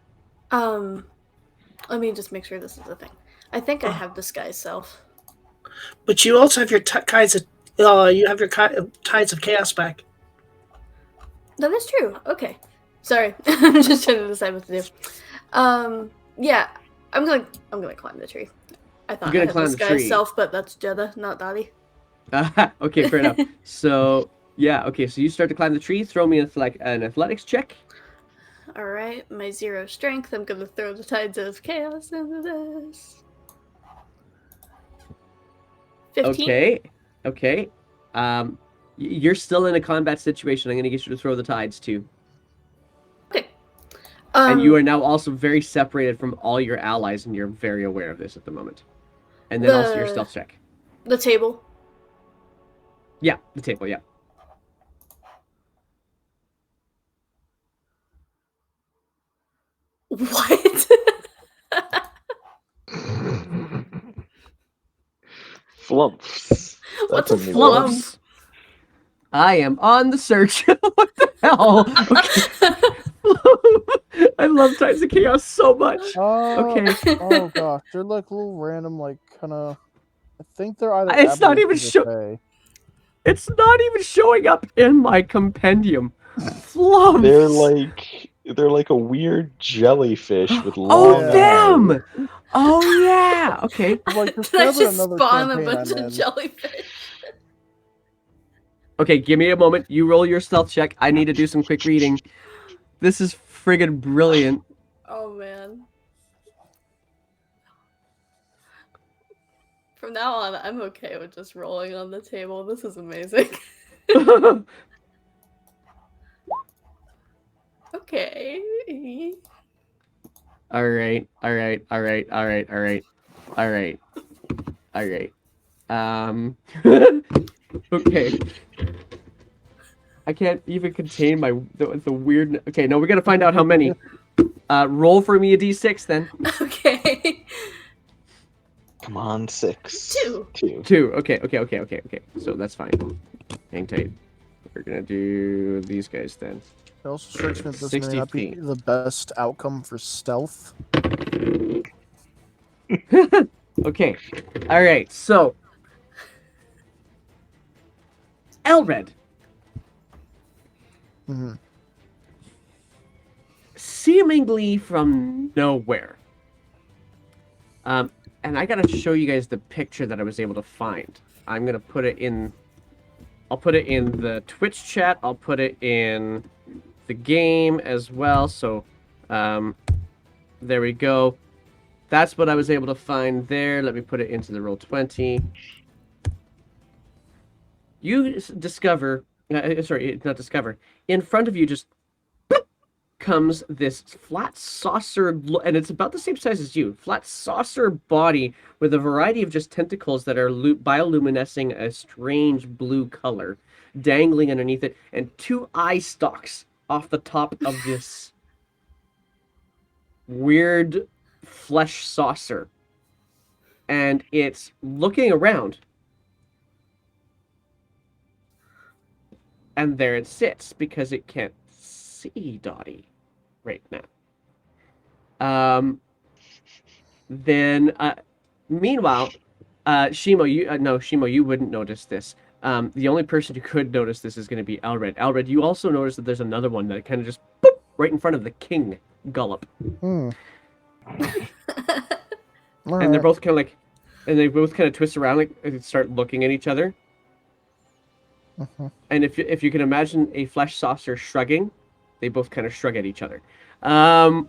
Let me just make sure this is a thing. I think I have disguise self. But you also have your tides of tides of chaos back. That is true. Okay. Sorry. I'm just trying to decide what to do. Yeah, I'm gonna climb the tree. I thought I You're had gonna climb the disguise tree. self, but that's Jeddah, not Dottie. Okay, fair enough. So yeah, okay. So you start to climb the tree. Throw me an athletics check. All right, my 0 strength. I'm gonna throw the tides of chaos into this. 15. Okay. You're still in a combat situation. I'm gonna get you to throw the tides too. Okay. And you are now also very separated from all your allies, and you're very aware of this at the moment. And then also your stealth check. The table. Yeah, the table. Yeah. What? Flumps. What's That's a new flump? one. Flumps. I am on the search. What the hell? Okay. I love Tides of Chaos so much. Okay. Oh gosh, they're like little random, like kind of. I think they're either. It's not even aberrations or fae. It's not even showing up in my compendium. Flumps! They're like a weird jellyfish with Oh, long Yeah. them! Oh, yeah! Okay. Like, this Did I could have been just another spawn a campaign bunch I'm of in. jellyfish? Okay, give me a moment. You roll your stealth check. I need to do some quick reading. This is friggin' brilliant. Oh man. From now on, I'm okay with just rolling on the table. This is amazing. Okay. All right. Okay. I can't even contain the weird. Okay, no, we gotta find out how many. Roll for me a d6 then. Okay. Come on, 6. 2. 2. Okay. So that's fine. Hang tight. We're gonna do these guys then. It also strikes me that this 60 may not be feet. the best outcome for stealth. Okay. All right. So, Elred, Hmm. seemingly from nowhere. And I gotta show you guys the picture that I was able to find. I'm gonna put it in. I'll put it in the Twitch chat. I'll put it in the game as well. So, there we go. That's what I was able to find there. Let me put it into the Roll20. You discover, sorry, not discover. In front of you, just comes this flat saucer, and it's about the same size as you. Flat saucer body with a variety of just tentacles that are bioluminescing a strange blue color, dangling underneath it, and 2 eye stalks off the top of this weird flesh saucer. And it's looking around. And there it sits because it can't see Dottie right now. Then, meanwhile, Shimo, you wouldn't notice this. The only person who could notice this is going to be Elred. Elred, you also notice that there's another one that kind of just boop, right in front of the king Gullop. Hmm. And they're both kind of like, and they both kind of twist around like and start looking at each other. And if you can imagine a flesh saucer shrugging, they both kind of shrug at each other. That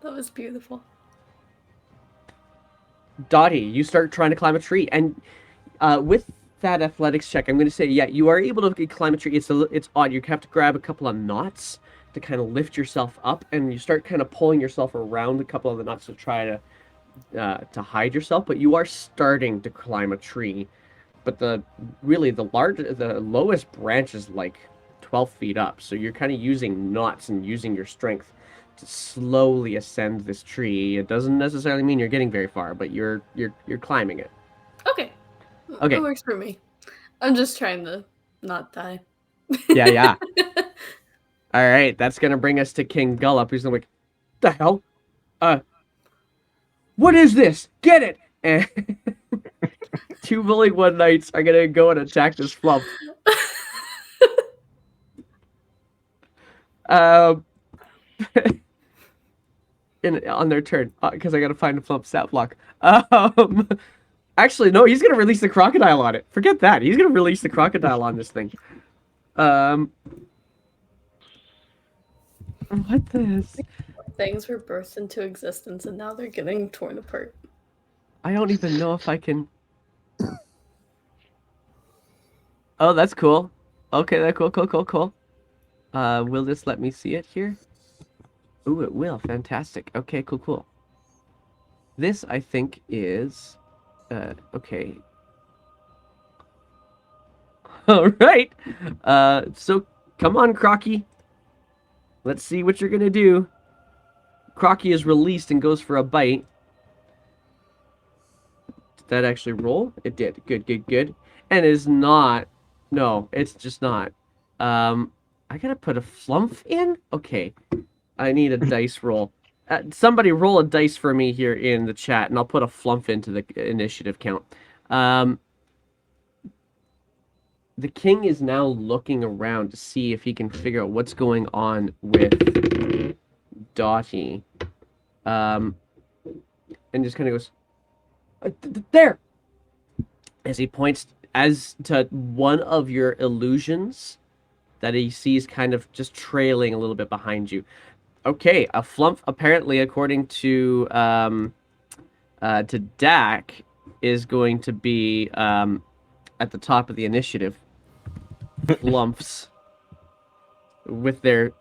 was beautiful. Dottie, you start trying to climb a tree, and with that athletics check, I'm going to say, yeah, you are able to climb a tree. It's odd. You have to grab a couple of knots to kind of lift yourself up, and you start kind of pulling yourself around a couple of the knots to try to hide yourself. But you are starting to climb a tree. But the lowest branch is like 12 feet up. So you're kind of using knots and using your strength to slowly ascend this tree. It doesn't necessarily mean you're getting very far, but you're climbing it. Okay. Okay. It works for me. I'm just trying to not die. Yeah. All right, that's gonna bring us to King Gullop, who's like, "The hell? What is this? Get it!" And 2 bullying one knights are gonna go and attack this flump. On their turn, because I gotta find a flump stat block. Actually, no, he's gonna release the crocodile on it. Forget that. He's gonna release the crocodile on this thing. What this? Things were birthed into existence and now they're getting torn apart. I don't even know if I can. Oh, that's cool. Okay, that's cool. Will this let me see it here? Ooh, it will. Fantastic. Okay, cool. This, I think, is... okay. All right. So, come on, Crocky. Let's see what you're gonna do. Crocky is released and goes for a bite. Did that actually roll? It did. Good. And is not... No, it's just not. I gotta put a flump in? Okay. I need a dice roll. Somebody roll a dice for me here in the chat, and I'll put a flump into the initiative count. the king is now looking around to see if he can figure out what's going on with Dottie. And just kind of goes, there! As he points as to one of your illusions that he sees kind of just trailing a little bit behind you. Okay, a flump, apparently, according to Dak, is going to be at the top of the initiative. Flumps with their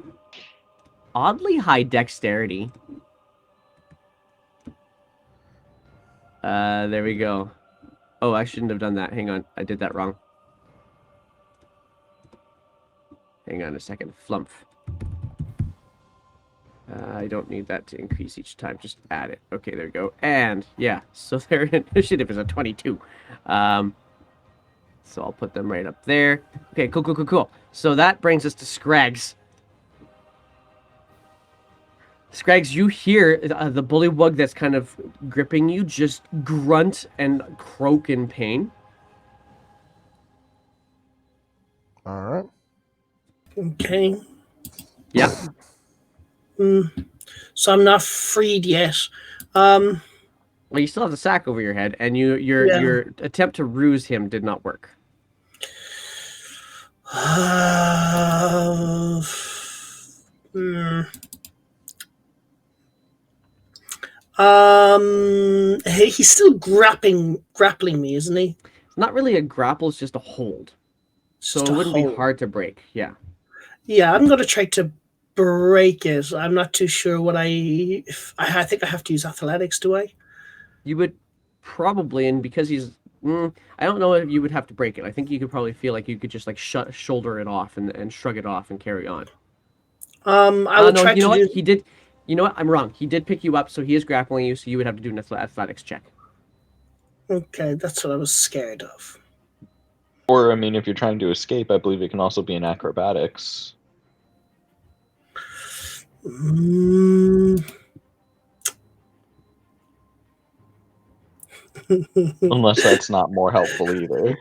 oddly high dexterity. There we go. Oh, I shouldn't have done that. Hang on, I did that wrong. Hang on a second. Flump. I don't need that to increase each time. Just add it. Okay, there we go. And, yeah, so their initiative is a 22. So I'll put them right up there. Okay, cool. So that brings us to Scrags. Scrags, you hear the bullywug that's kind of gripping you just grunt and croak in pain. All right. Okay. Yeah. So I'm not freed yet. Well, you still have the sack over your head, and your Yeah. attempt to ruse him did not work. Hey, he's still grappling me, isn't he? It's not really a grapple; it's just a hold. So Just it a wouldn't hold. be hard to break. Yeah. Yeah, I'm gonna try to break it. I'm not too sure what I think I have to use athletics. Do I? You would probably, and because he's, I don't know if you would have to break it. I think you could probably feel like you could just like shoulder it off and shrug it off and carry on. I will no, try you know to what? do. He did. You know what? I'm wrong. He did pick you up, so he is grappling you. So you would have to do an athletics check. Okay, that's what I was scared of. Or, I mean, if you're trying to escape, I believe it can also be in acrobatics. Unless that's not more helpful either.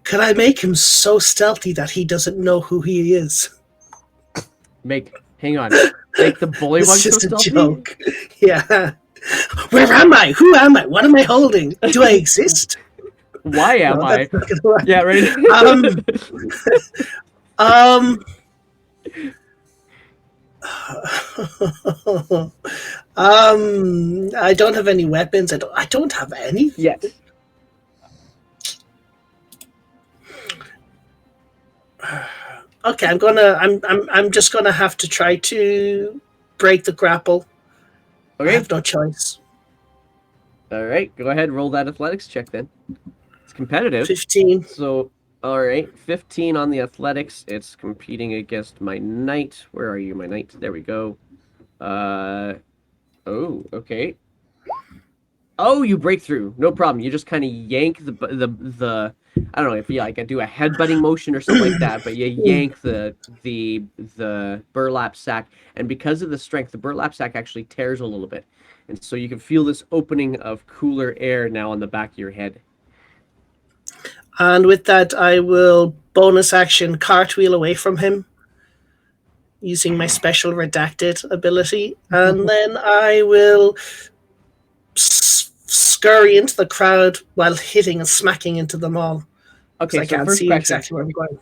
Could I make him so stealthy that he doesn't know who he is? Hang on. Make the bullywug It's so just a stealthy? joke. Yeah. Where am I? Who am I? What am I holding? Do I exist? Why am I? That's not gonna work. Yeah, right. I don't have any weapons. I don't have any. Yes. Okay, I'm just gonna have to try to break the grapple. Okay. I have no choice. All right. Go ahead. Roll that athletics check then. It's competitive. 15. So, all right. 15 on the athletics. It's competing against my knight. Where are you, my knight? There we go. Oh, okay. Oh, you break through. No problem. You just kind of yank the I don't know if you like do a headbutting motion or something like that, but you yank the burlap sack, and because of the strength, the burlap sack actually tears a little bit, and so you can feel this opening of cooler air now on the back of your head. And with that, I will bonus action cartwheel away from him using my special redacted ability, and then I will scurry into the crowd while hitting and smacking into them all. Okay, I so can't first see question: exactly where I'm going.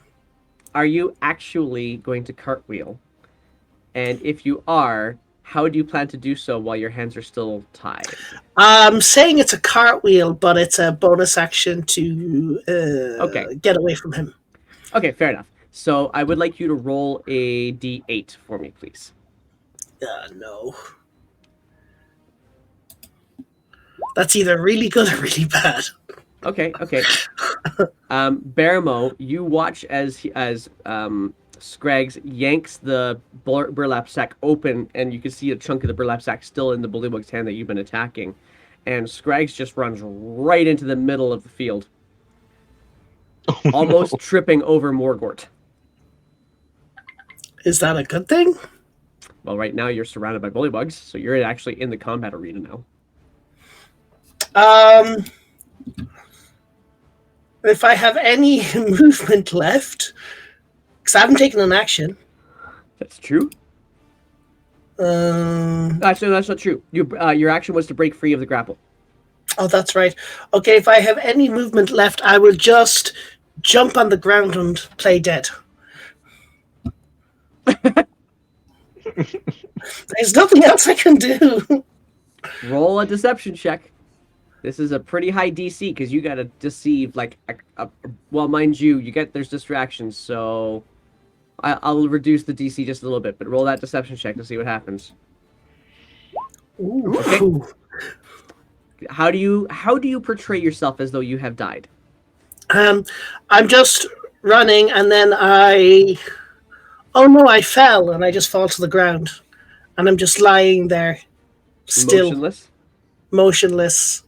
Are you actually going to cartwheel? And if you are, how do you plan to do so while your hands are still tied? I'm saying it's a cartwheel, but it's a bonus action to get away from him. Okay, fair enough. So I would like you to roll a d8 for me, please. No. That's either really good or really bad. Okay. Baramo, you watch as Scraggs yanks the burlap sack open, and you can see a chunk of the burlap sack still in the bullywug's hand that you've been attacking. And Scraggs just runs right into the middle of the field, almost tripping over Morgort. Is that a good thing? Well, right now you're surrounded by bullywugs, so you're actually in the combat arena now. If I have any movement left, because I haven't taken an action. That's true. Actually, that's not true. Your action was to break free of the grapple. Oh, that's right. Okay, if I have any movement left, I will just jump on the ground and play dead. There's nothing else I can do. Roll a deception check. This is a pretty high DC because you got to deceive like well, mind you, there's distractions, so I'll reduce the DC just a little bit, but roll that deception check to see what happens. Ooh. Okay. How do you portray yourself as though you have died? I'm just running, and then I fell, and I just fall to the ground, and I'm just lying there, still motionless,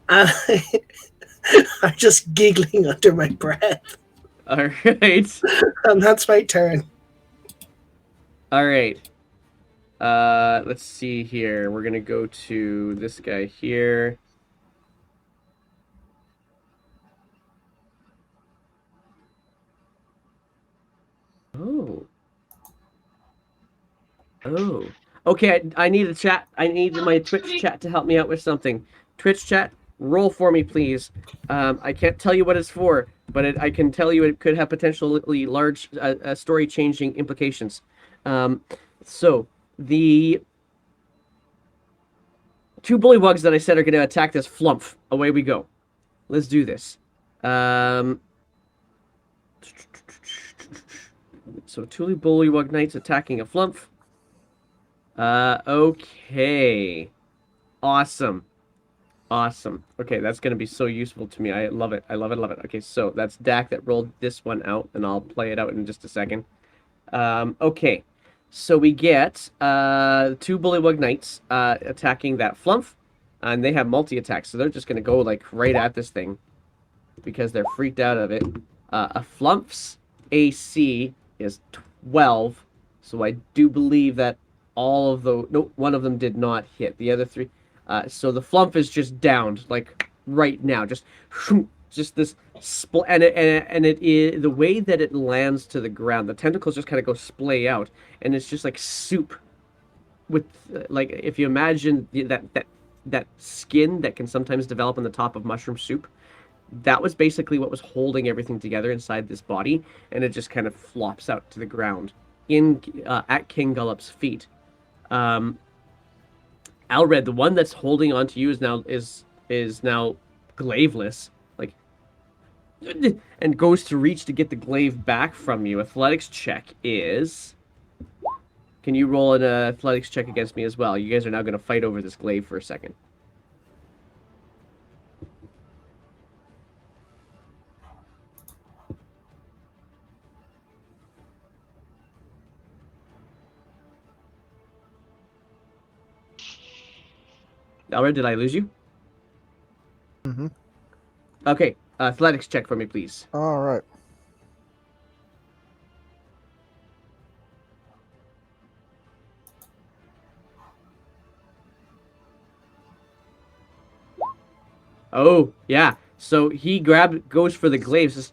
and I'm just giggling under my breath. All right. And that's my turn. All right. Let's see here. We're gonna go to this guy here. Oh. Okay, I need a chat. I need my Twitch chat to help me out with something. Twitch chat, roll for me, please. I can't tell you what it's for, but I can tell you it could have potentially large story-changing implications. So, the 2 bullywugs that I said are going to attack this flump. Away we go. Let's do this. So 2 bullywug knights attacking a flump. Okay. Awesome. Okay, that's going to be so useful to me. I love it. Okay, so that's Dak that rolled this one out, and I'll play it out in just a second. Okay. So we get 2 bullywug knights attacking that flump, and they have multi-attacks, so they're just going to go like right at this thing because they're freaked out of it. A flump's AC is 12, so I do believe that one of them did not hit. The other 3, so the flump is just downed like right now, just this and it is the way that it lands to the ground. The tentacles just kind of go splay out, and it's just like soup with like if you imagine that skin that can sometimes develop on the top of mushroom soup. That was basically what was holding everything together inside this body, and it just kind of flops out to the ground at King Gullop's feet. Alred, the one that's holding onto you is now glaveless, like, and goes to reach to get the glaive back from you. Athletics check is. Can you roll an athletics check against me as well? You guys are now going to fight over this glaive for a second. Alred, did I lose you? Mm-hmm. Okay, athletics check for me, please. All right. Oh, yeah. So he goes for the glaives.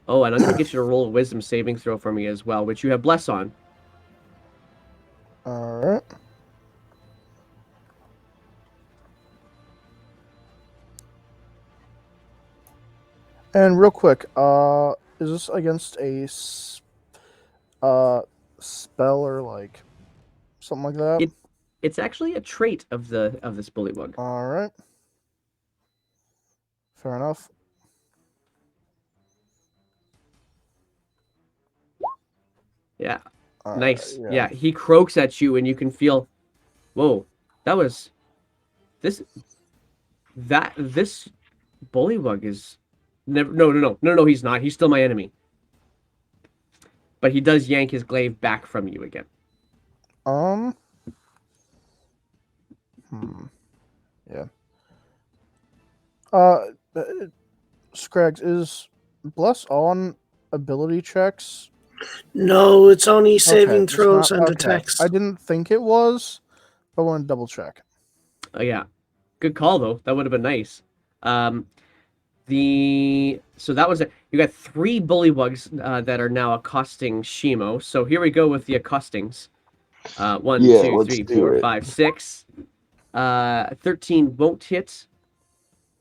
Oh, and I'm going to get you to roll a wisdom saving throw for me as well, which you have bless on. All right. And real quick, is this against a spell or like something like that? It's actually a trait of this bullywug. All right. Fair enough. Yeah. Nice. Yeah, he croaks at you, and you can feel. Whoa, that was. This bullywug is. Never. No. He's not. He's still my enemy. But he does yank his glaive back from you again. Yeah. Scrags, is bless on ability checks? No, it's only saving throws and attacks. I didn't think it was, but I want to double check. Oh yeah, good call though. That would have been nice. So that was it. You got 3 bullywugs that are now accosting Shimo. So here we go with the accostings. 1, Yeah, 2, let's 3, do 4, it. 5, 6. 13 won't hit.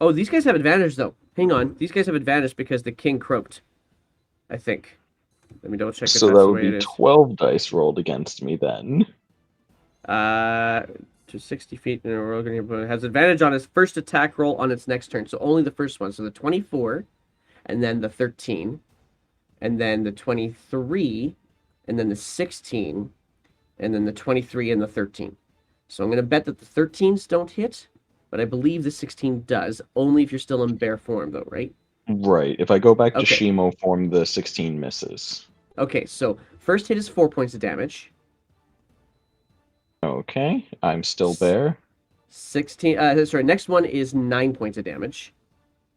Oh, these guys have advantage though. Hang on, these guys have advantage because the king croaked. I think. Let me double check if So that's that the would way it be is. 12 dice rolled against me then. To 60 feet in a row, it has advantage on its first attack roll on its next turn. So only the first one. So the 24, and then the 13, and then the 23, and then the 16, and then the 23 and the 13. So I'm going to bet that the 13s don't hit, but I believe the 16 does, only if you're still in bear form, though, right? Right. If I go back to Okay. Shimo form, the 16 misses. Okay, so first hit is 4 points of damage. Okay, I'm still there. 16. Next one is 9 points of damage.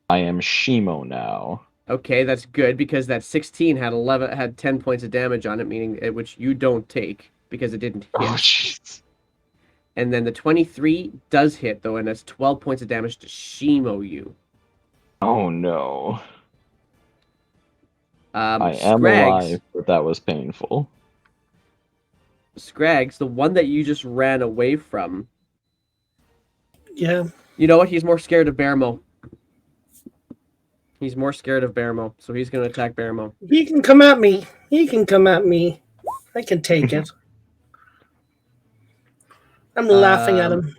I am Shimo now. Okay, that's good because that 16 had 10 points of damage on it, meaning which you don't take because it didn't hit. Oh, jeez. And then the 23 does hit though, and that's 12 points of damage to Shimo you. Oh no. I am Scrags, alive, but that was painful. Scrags, the one that you just ran away from. Yeah. You know what? He's more scared of Bearmo. He's more scared of Bearmo, so he's going to attack Bearmo. He can come at me. He can come at me. I can take it. I'm laughing at him.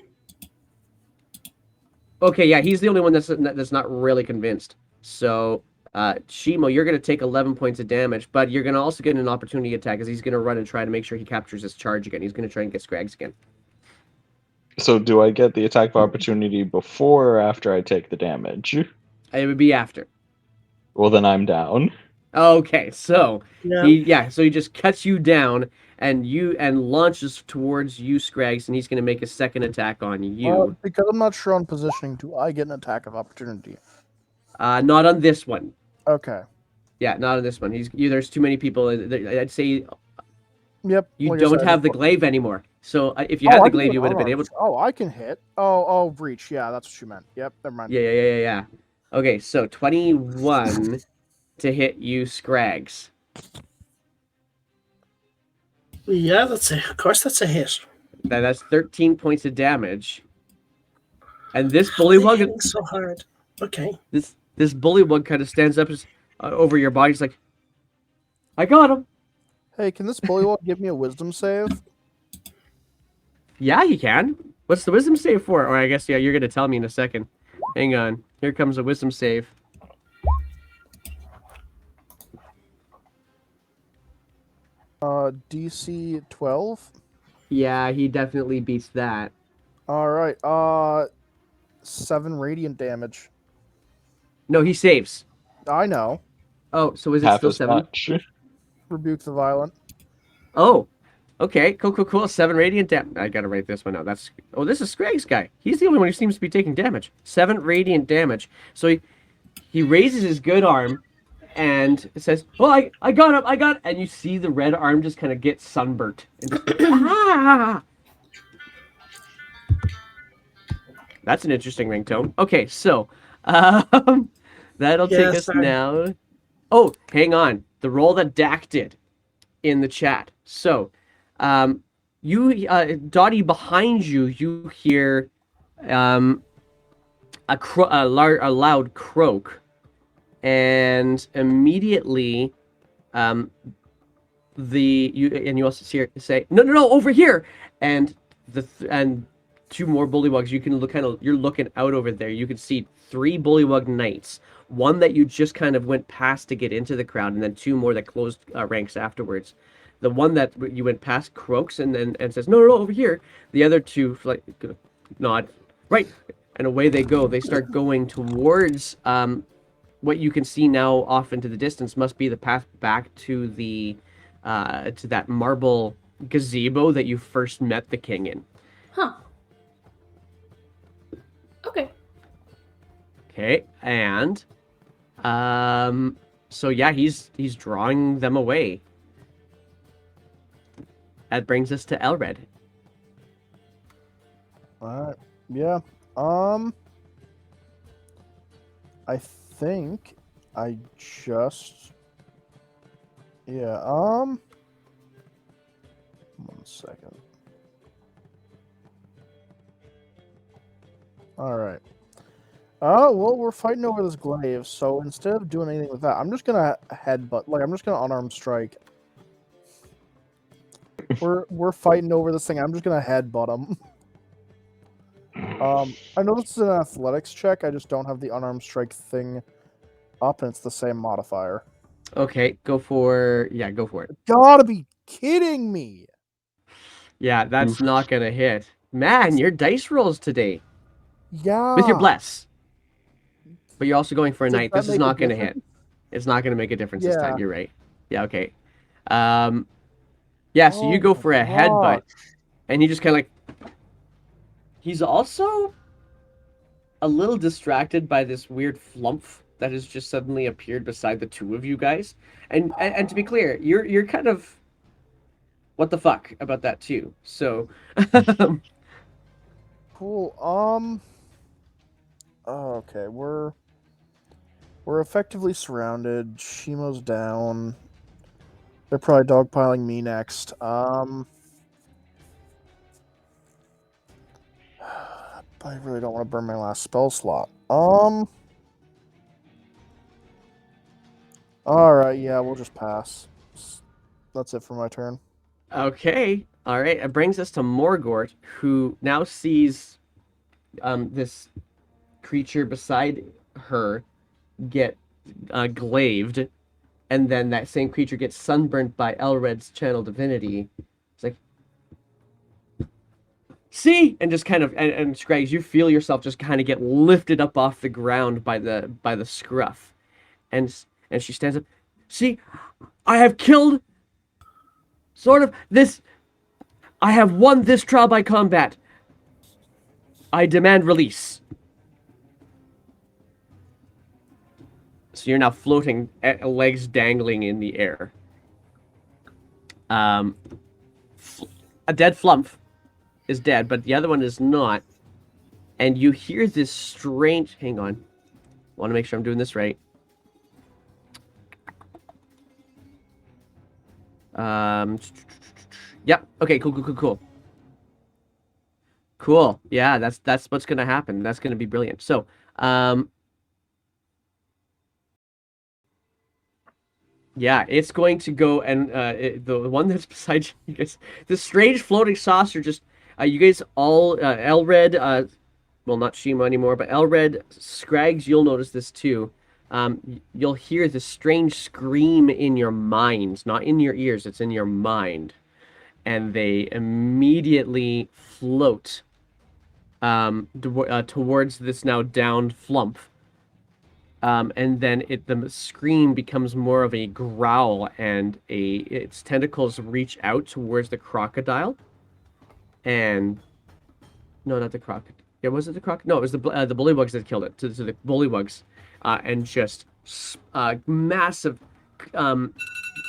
Okay, yeah, he's the only one that's not really convinced. So, Shimo, you're going to take 11 points of damage, but you're going to also get an opportunity attack as he's going to run and try to make sure he captures his charge again. He's going to try and get Scrags again. So do I get the attack of opportunity before or after I take the damage? It would be after. Well, then I'm down. Okay, so Yeah. so he just cuts you down and launches towards you, Scrags, and he's going to make a second attack on you. Because I'm not sure on positioning, do I get an attack of opportunity? Not on this one. Okay. Yeah, not on this one. There's too many people. I'd say Yep. you like I don't said, have the glaive anymore. So if you had I the can glaive, do you would have been able to. Oh, I can hit. Oh, reach. Yeah, that's what you meant. Yep, never mind. Yeah. Okay, so 21 to hit you, Scrags. Yeah, of course that's a hit. That's 13 points of damage. And this How are they bullywug, hitting so hard. Okay. this bullywug kind of stands up over your body. He's like, "I got him." Hey, can this bullywug give me a wisdom save? Yeah, he can. What's the wisdom save for? Or I guess you're gonna tell me in a second. Hang on. Here comes a wisdom save. DC 12. Yeah, he definitely beats that. All right. 7 radiant damage. No, he saves. I know. Oh, so is it Half still as 7? much. Rebuke the violent. Oh, okay, cool. 7 radiant damage. I gotta write this one out. This is Scragg's guy. He's the only one who seems to be taking damage. 7 radiant damage. He raises his good arm and says, "Well, I got him, and you see the red arm just kind of get sunburnt. And just, ah! That's an interesting ringtone. Okay, so that'll take us now. Oh, hang on. The roll that Dak did in the chat. So, Dottie, behind you, you hear a loud croak, and immediately, you also see her say, "No, over here!" And and 2 more bullywugs. You can you're looking out over there. You can see 3 bullywug knights. One that you just kind of went past to get into the crowd, and then 2 more that closed ranks afterwards. The one that you went past croaks and says, "No, over here." The other 2 nod, right, and away they go. They start going towards what you can see now off into the distance must be the path back to the to that marble gazebo that you first met the king in. Huh. Okay. Okay, and so yeah, he's drawing them away. That brings us to Elred. Alright. Yeah. I think I just... Yeah, 1 second. Alright. Well, we're fighting over this glaive, so instead of doing anything with that, I'm just gonna headbutt, like, I'm just gonna unarmed strike. We're fighting over this thing, I'm just gonna headbutt him. I know this is an athletics check, I just don't have the unarmed strike thing up, and it's the same modifier. Okay, go for it. Gotta be kidding me! Yeah, that's Oof. not gonna hit. Man, your dice rolls today. Yeah! With your bless. But you're also going for a Does knight. that This is make a not gonna hit. difference? It's not gonna make a difference this time, Yeah. you're right. Yeah, okay. Yeah, so you go for a headbutt, and he just kinda like... He's also a little distracted by this weird flump that has just suddenly appeared beside the two of you guys. And to be clear, you're kind of what the fuck about that too. So Cool. Okay, we're effectively surrounded. Shimo's down. They're probably dogpiling me next. I really don't want to burn my last spell slot. Alright, yeah, we'll just pass. That's it for my turn. okay, all right. It brings us to Morgort, who now sees this creature beside her get glaved, and then that same creature gets sunburnt by Elred's channel divinity. It's like, see, and just kind of and Scraggs, you feel yourself just kind of get lifted up off the ground by the scruff, and she stands up. See, I have killed. Sort of this. I have won this trial by combat. I demand release. So you're now floating, legs dangling in the air. A dead Flump is dead, but the other one is not. And you hear this strange... Hang on. Want to make sure I'm doing this right. Yep. Okay, cool. Cool. Yeah, that's what's going to happen. That's going to be brilliant. So, yeah, it's going to go, and the one that's beside you guys, this strange floating saucer just, you guys all, Elred, well, not Shima anymore, but Elred, Scraggs, you'll notice this too. You'll hear this strange scream in your mind, not in your ears, it's in your mind. And they immediately float towards this now downed Flump. And then the scream becomes more of a growl, and its tentacles reach out towards the crocodile. And no, not the crocodile. Yeah, was it the crocodile? No, it was the bullywugs that killed it. So the bullywugs, and just massive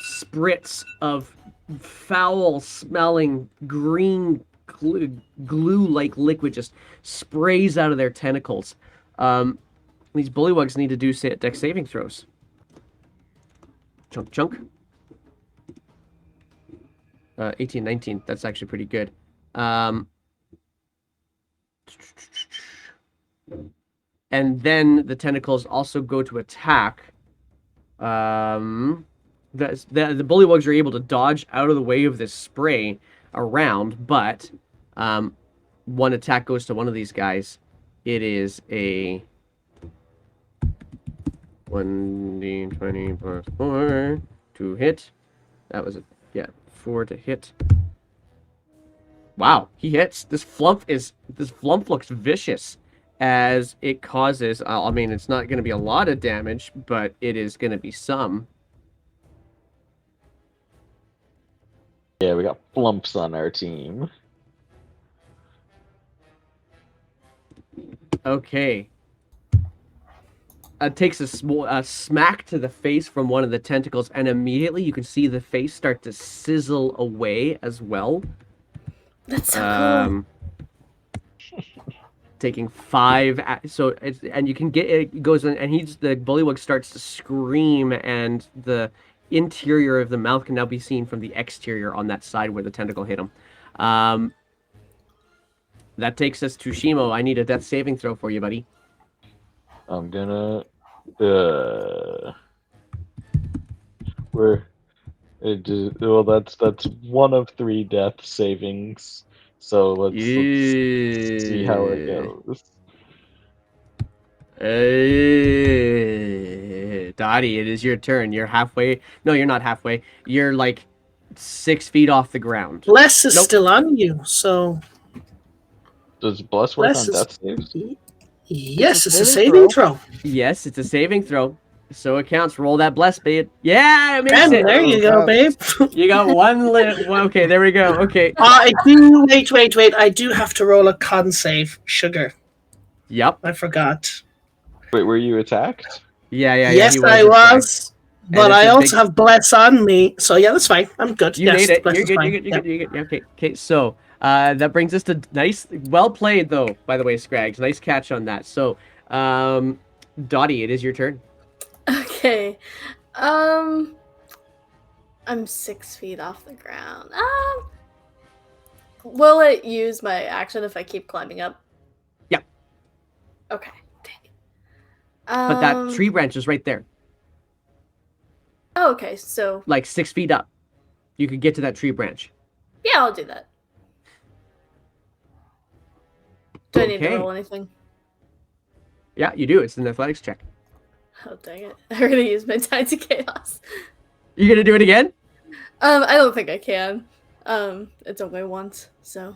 spritz of foul-smelling green glue-like liquid just sprays out of their tentacles. These bullywugs need to do dex saving throws. Chunk. 18, 19. That's actually pretty good. And then the tentacles also go to attack. The bullywugs are able to dodge out of the way of this spray around, but one attack goes to one of these guys. It is a 1d20 plus 4 to hit. That was 4 to hit. Wow, he hits. This flump looks vicious, as it causes. I mean, it's not going to be a lot of damage, but it is going to be some. Yeah, we got flumps on our team. Okay. Takes a smack to the face from one of the tentacles, and immediately you can see the face start to sizzle away as well. That's so cool. taking 5. So it's, and you can get it goes in, and the bullywug starts to scream, and the interior of the mouth can now be seen from the exterior on that side where the tentacle hit him. That takes us to Shimo. I need a death saving throw for you, buddy. I'm gonna. We're. Well, that's one of 3 death savings. So let's see how it goes. Dottie, it is your turn. You're halfway. No, you're not halfway. You're like 6 feet off the ground. Bless is Nope. still on you, so Does Bless work Bless on is- death saves? yes, It's it's a a saving saving throw. Yes, it's a saving throw. So it counts. Roll that bless, babe. Yeah, it makes And it. there you go, babe. You got one okay, there we go. Okay. I do. Wait. I do have to roll a con save. Sugar. Yep. I forgot. Wait, were you attacked? Yeah. Yes, He I attacked. was. But it's I a also big- have bless on me, so yeah, that's fine. I'm good. You yes, made it. bless You're is good. fine. You're good. Yep. You're good. Okay. So that brings us to nice. Well played, though. By the way, Scrags. Nice catch on that. So, Dottie, it is your turn. Okay. I'm 6 feet off the ground. Will it use my action if I keep climbing up? Yeah. Okay. Dang it. But that tree branch is right there, Oh, okay. So like 6 feet up. You could get to that tree branch. yeah, I'll do that. Do I need to Okay. roll anything? Yeah, you do. It's an athletics check. Oh dang it! I'm gonna use my Tides of Chaos. You gonna do it again? I don't think I can. It's only once, so.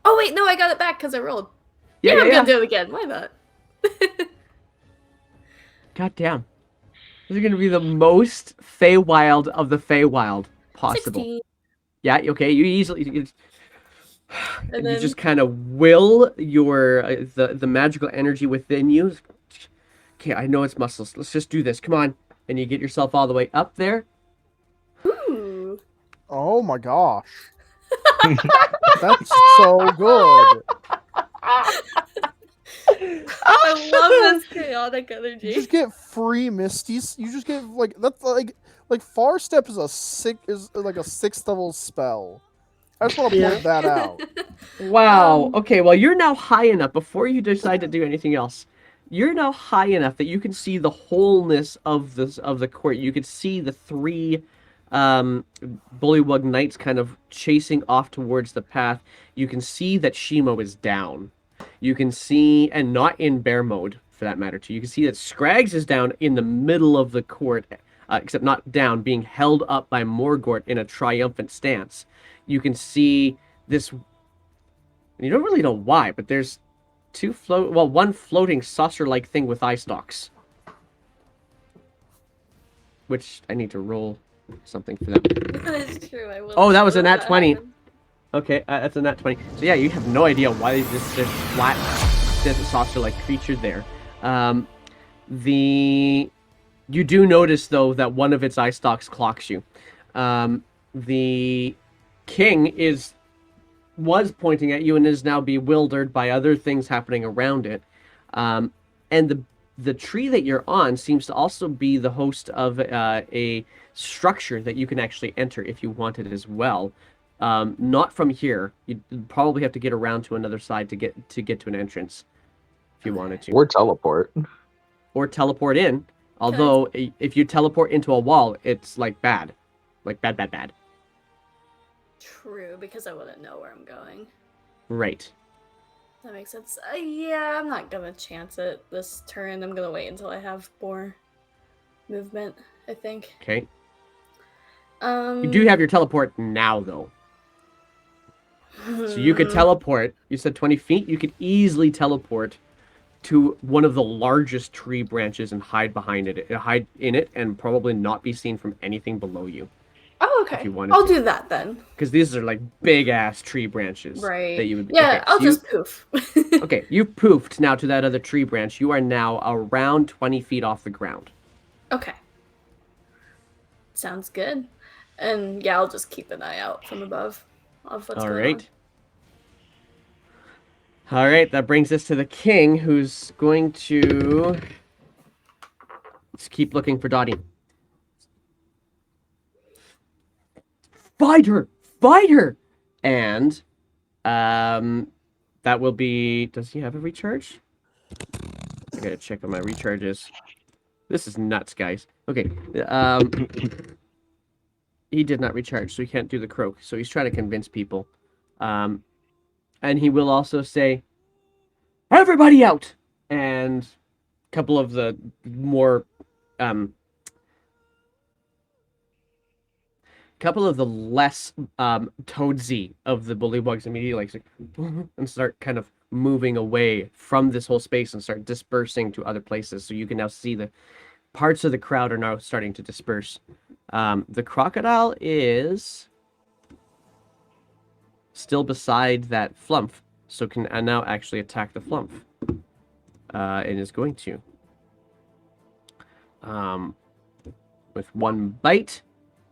Oh wait, no, I got it back because I rolled. Yeah. I'm gonna do it again. Why not? God damn. This is gonna be the most Feywild of the Feywild possible. 16. Yeah. Okay. You easily. And You then just kind of will your the magical energy within you. Okay, I know it's muscles. Let's just do this. Come on, and you get yourself all the way up there. ooh. Oh my gosh. That's so good. I love this chaotic You energy. just get free misties. You just get like that's like Far Step is like a 6th level spell. I just want to point that out. Wow. Okay. Well, you're now high enough. Before you decide to do anything else, you're now high enough that you can see the wholeness of the court. You could see the 3 bullywug knights kind of chasing off towards the path. You can see that Shimo is down. You can see, and not in bear mode for that matter too. You can see that Scrags is down in the middle of the court, except not down, being held up by Morgort in a triumphant stance. You can see this. You don't really know why, but there's one floating saucer-like thing with eye stalks, which I need to roll something for them. That is true. I will. Oh, that was a let nat that 20. happen. Okay, that's a nat 20. So yeah, you have no idea why there's this flat, this saucer-like creature there. You do notice though that one of its eye stalks clocks you. The king was pointing at you and is now bewildered by other things happening around it. And the tree that you're on seems to also be the host of a structure that you can actually enter if you wanted as well. Not from here. You'd probably have to get around to another side to get to an entrance if you wanted to. Or teleport. Or teleport in. Although if you teleport into a wall, it's like bad. Like bad. True, because I wouldn't know where I'm going. Right. That makes sense. Yeah, I'm not gonna chance it this turn. I'm gonna wait until I have more movement, I think. Okay. You do have your teleport now, though. So you could teleport. You said 20 feet. You could easily teleport to one of the largest tree branches and hide behind it. Hide in it and probably not be seen from anything below you. Oh, If okay. you wanted I'll to. do that then. Because these are like big ass tree branches. Right. That you would. Yeah, Okay, I'll so just poof. Okay, you've poofed now to that other tree branch. You are now around 20 feet off the ground. Okay. Sounds good. And yeah, I'll just keep an eye out from above of what's All going right. All right, that brings us to the king, who's going to just keep looking for Dottie. Fight her! Fight her! And that will be. Does he have a recharge? I gotta check on my recharges. This is nuts, guys. Okay, he did not recharge, so he can't do the croak. So he's trying to convince people, and he will also say, "Everybody out!" And a couple of the more couple of the less toadsy of the bullywugs immediately like and start kind of moving away from this whole space and start dispersing to other places. So you can now see the parts of the crowd are now starting to disperse. The crocodile is still beside that flump, so can now actually attack the flump. And is going to. With one bite.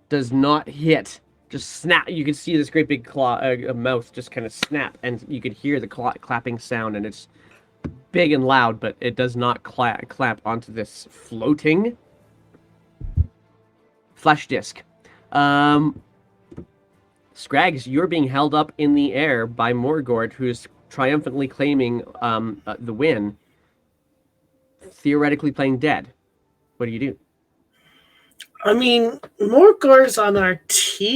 Does not hit. Just snap. You can see this great big claw, mouth just kind of snap, and you can hear the clapping sound, and it's big and loud, but it does not clap onto this floating flesh disc. Scrags, you're being held up in the air by Morgort, who's triumphantly claiming the win, theoretically playing dead. What do you do? I mean, Morgor's on our team-ish.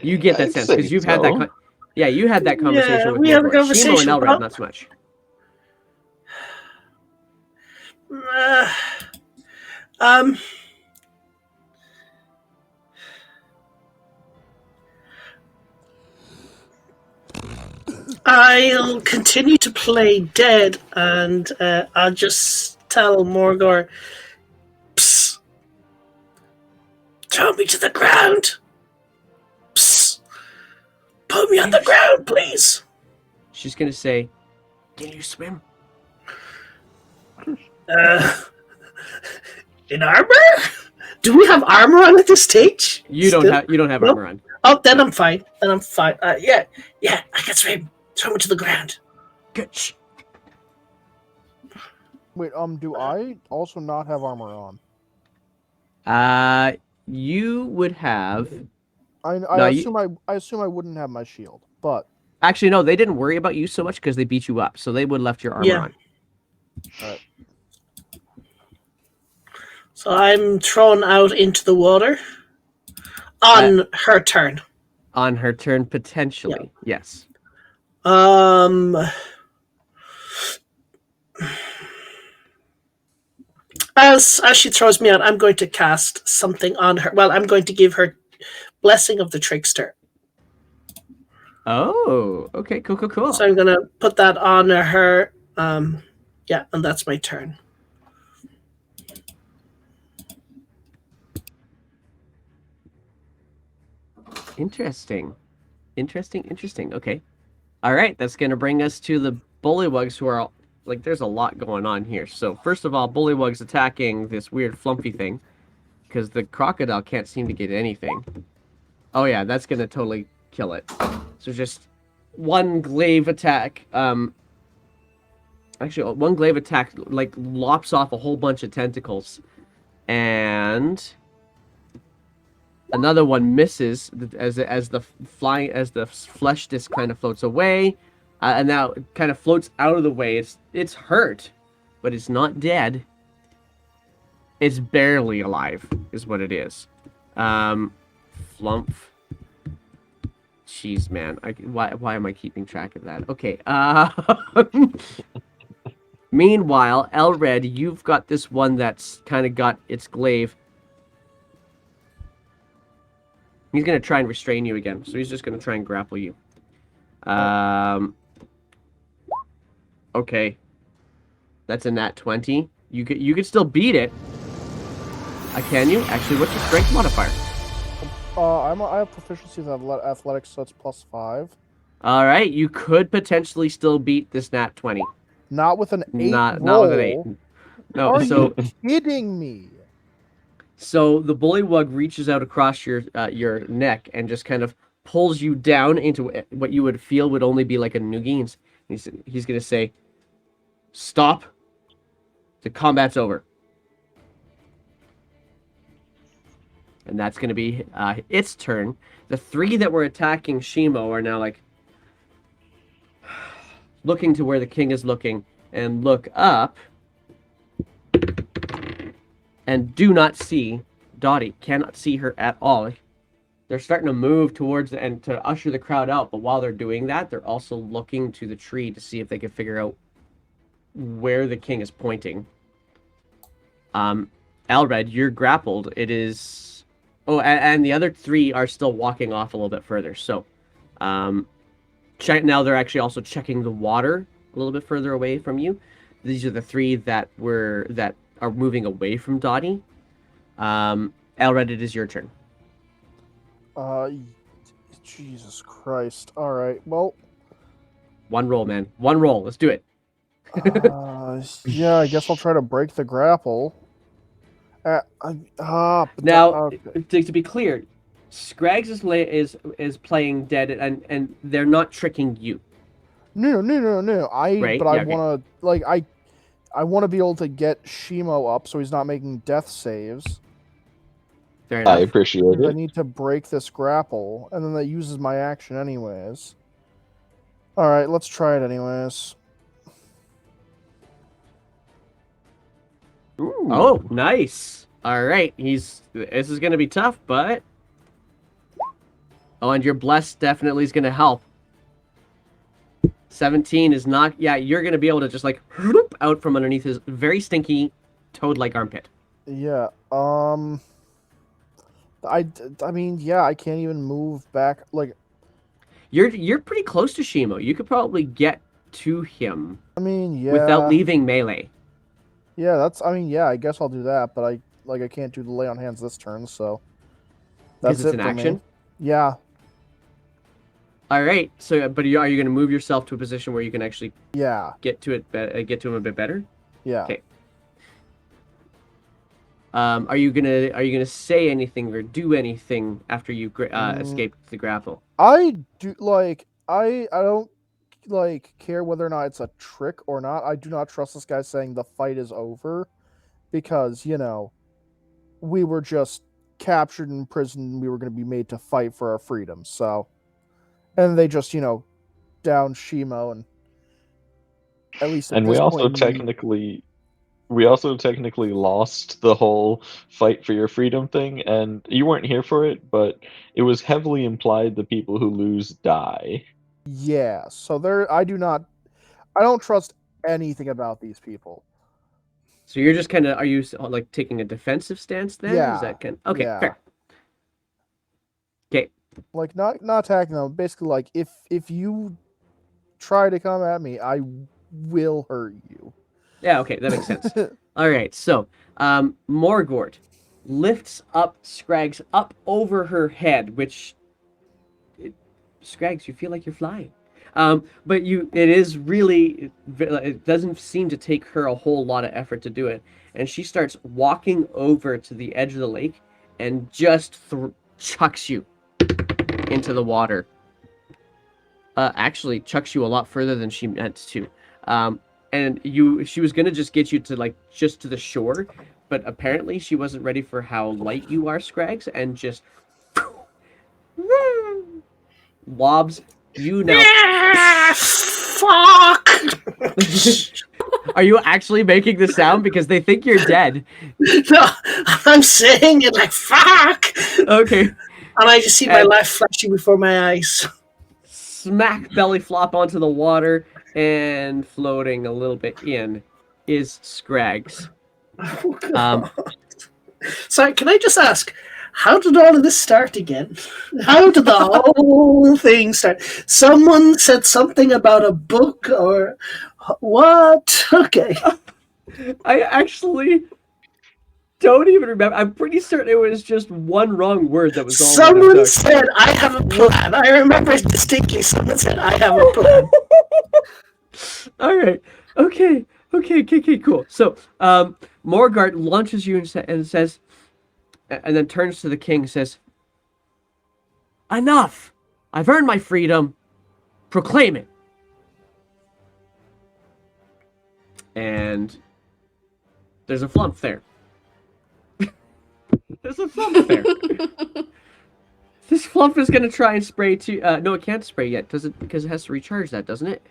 You get that I'd sense say because you've so. had that. Yeah, you had that conversation Yeah, with we had a Morgort. conversation Shimo and Elred, about- not so much. I'll continue to play dead, and I'll just tell Morgor, "Psst, throw me to the ground. Psst, put me on the ground, please." She's gonna say, "Can you swim?" In armor? Do we have armor on at this stage? You don't Still? have. You don't have Nope. armor on. Oh, then I'm fine. Yeah, I can swim. Throw me to the ground. Good. Shh. Wait, do I also not have armor on? You would have. I No, assume I wouldn't have my shield, but Actually, no. They didn't worry about you so much because they beat you up, so they would have left your armor Yeah. on. alright. So I'm thrown out into the water on her turn. On her turn, potentially. Yes. As she throws me out, I'm going to cast something on her. Well, I'm going to give her Blessing of the Trickster. Oh. Okay. Cool. So I'm going to put that on her. Yeah, and that's my turn. Interesting. Okay. All right. That's gonna bring us to the bullywugs, who are like. There's a lot going on here. So first of all, bullywugs attacking this weird flumpy thing, because the crocodile can't seem to get anything. Oh yeah, that's gonna totally kill it. So just one glaive attack. Actually, one glaive attack like lops off a whole bunch of tentacles, and another one misses as the flesh disc kind of floats away, and now it kind of floats out of the way. It's hurt, but it's not dead. It's barely alive, is what it is. Flump. Jeez, man. Why am I keeping track of that? Okay. Meanwhile, Elred, you've got this one that's kind of got its glaive. He's going to try and restrain you again. So he's just going to try and grapple you. Okay. That's a nat 20. You could still beat it. Can you? Actually, what's your strength modifier? I have proficiency with athletics, so it's +5. All right, you could potentially still beat this nat 20. Not with an 8 Not roll. with an 8. No, Are so you kidding me? So the bullywug reaches out across your neck and just kind of pulls you down into what you would feel would only be like a noogie. He's going to say, "Stop. The combat's over." And that's going to be its turn. The 3 that were attacking Shimo are now like looking to where the king is looking and look up and do not see Dottie. Cannot see her at all. They're starting to move towards and to usher the crowd out, but while they're doing that, they're also looking to the tree to see if they can figure out where the king is pointing. Alred, you're grappled. It is... Oh, and the other 3 are still walking off a little bit further. So, now they're actually also checking the water a little bit further away from you. These are the 3 that are moving away from Dottie. Alred, it is your turn. Jesus Christ. All right. Well, One roll, man. One roll. Let's do it. yeah, I guess I'll try to break the grapple. Now, okay. to be clear, Scraggs is playing dead, and they're not tricking you. No. Right? But I Yeah, okay. want to I want to be able to get Shimo up so he's not making death saves. Fair I enough. appreciate I it. need to break this grapple, and then that uses my action anyways. All right, let's try it anyways. Ooh. Oh, nice. All right. This is going to be tough, but... Oh, and your bless definitely is going to help. 17 is not... Yeah, you're going to be able to just like out from underneath his very stinky toad-like armpit. Yeah. I mean, yeah, I can't even move back. Like, You're pretty close to Shimo. You could probably get to him I mean, yeah. without leaving melee. Yeah, I mean, yeah, I guess I'll do that, but I can't do the lay on hands this turn, so Because that's it's it an for action? me. Yeah. All right. So, but are you going to move yourself to a position where you can actually Yeah. get to him a bit better? Yeah. Okay. Are you gonna say anything or do anything after you escape the grapple? I do I don't care whether or not it's a trick or not. I do not trust this guy saying the fight is over because, we were just captured in prison. We were going to be made to fight for our freedom. So, and they just, down Shimo, and at least at And this we also point, technically lost the whole fight for your freedom thing, and you weren't here for it, but it was heavily implied the people who lose die. yeah. So I don't trust anything about these people. So you're just kind of, are you like taking a defensive stance then? Yeah. Is that okay? Yeah. Fair. Okay. Like not attacking them. Basically, like if you try to come at me, I will hurt you. Yeah. Okay, that makes sense. All right. So, Morgort lifts up Scraggs up over her head, which Scraggs, you feel like you're flying. But it is really, it doesn't seem to take her a whole lot of effort to do it. And she starts walking over to the edge of the lake and just chucks you into the water. Actually chucks you a lot further than she meant to. And she was going to just get you to just to the shore, but apparently she wasn't ready for how light you are, Scraggs, and just lobs you now. Yeah, fuck! Are you actually making the sound? Because they think you're dead. No, I'm saying it like fuck! Okay. And I just see my life flashing before my eyes. Smack belly flop onto the water, and floating a little bit in is Scraggs. Sorry, can I just ask, how did all of this start again? How did the whole thing start? Someone said something about a book or what? Okay. I actually don't even remember. I'm pretty certain it was just one wrong word that was all that it Someone took. said, I have a plan. I remember it distinctly. Someone said, I have a plan. All right. Okay, cool. So, Morgart launches you and says, and then turns to the king and says, "Enough! I've earned my freedom. Proclaim it. And there's a flump there. There's a flump there. This flump is going to try and spray to... no, it can't spray yet, does it? Because it has to recharge that, doesn't it?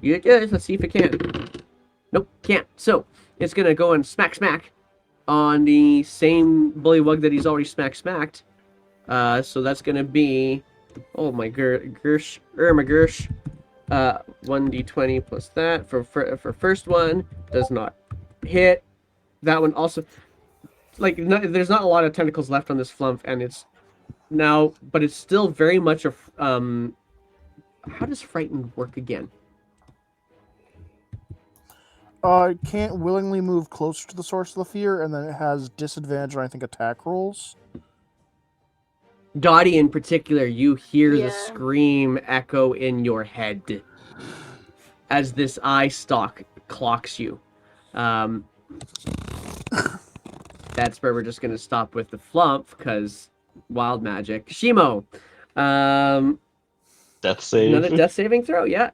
Yeah, let's see if it can. Nope, can't. So, it's going to go and smack on the same bullywug that he's already smacked. So that's going to be... Oh my gersh. My gersh. 1d20 plus that. For first one, does not hit. That one also... Like, there's not a lot of tentacles left on this flump, and it's... Now, but it's still very much a... how does Frightened work again? It can't willingly move closer to the source of the fear, and then it has disadvantage on, I think, attack rolls. Dottie, in particular, you hear Yeah. the scream echo in your head as this eye stalk clocks you. That's where we're just going to stop with the flump, because wild magic. Shimo! Death save. Another death saving throw, yeah.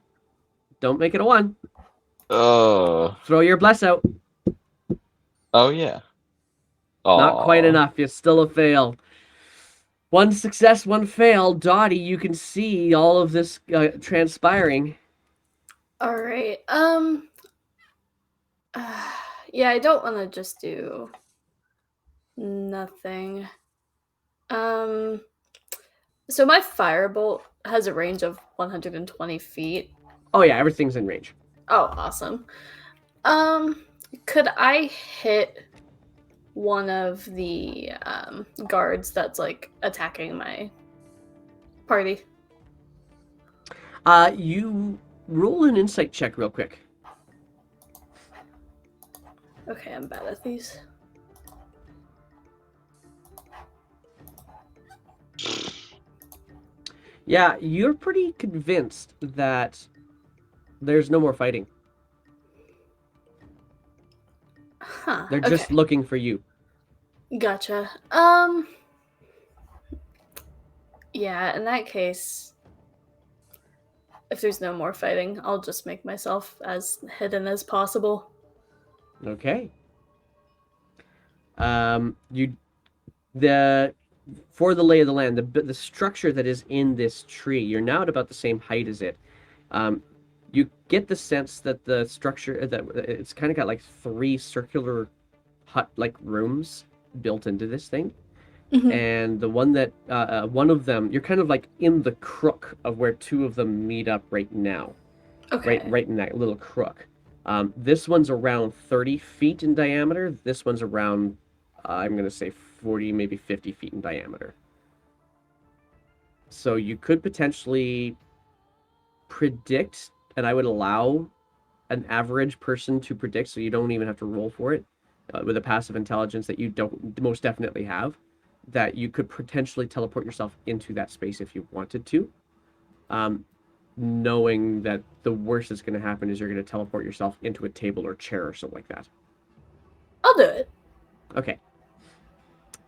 Don't make it a 1. Oh. Throw your bless out. Oh yeah. Not quite Aw. enough. It's still a fail. 1 success, 1 fail. Dottie, you can see all of this transpiring. All right. Yeah, I don't want to just do nothing. So my firebolt has a range of 120 feet. Oh yeah, everything's in range. Oh, awesome. Could I hit one of the guards that's like attacking my party? You roll an insight check real quick. Okay, I'm bad at these. Yeah, you're pretty convinced that there's no more fighting. Huh. They're just okay. looking for you. Gotcha. Yeah, in that case, if there's no more fighting, I'll just make myself as hidden as possible. Okay. For the lay of the land, the structure that is in this tree, you're now at about the same height as it. You get the sense that the structure, that it's kind of got like 3 circular hut-like rooms built into this thing. Mhm. And the one that, one of them, you're kind of like in the crook of where 2 of them meet up right now. Okay. Right in that little crook. This one's around 30 feet in diameter. This one's around, I'm going to say 40, maybe 50 feet in diameter. So you could potentially predict, and I would allow an average person to predict, so you don't even have to roll for it, with a passive intelligence that you don't most definitely have, that you could potentially teleport yourself into that space if you wanted to. Knowing that the worst that's going to happen is you're going to teleport yourself into a table or chair or something like that. I'll do it. Okay.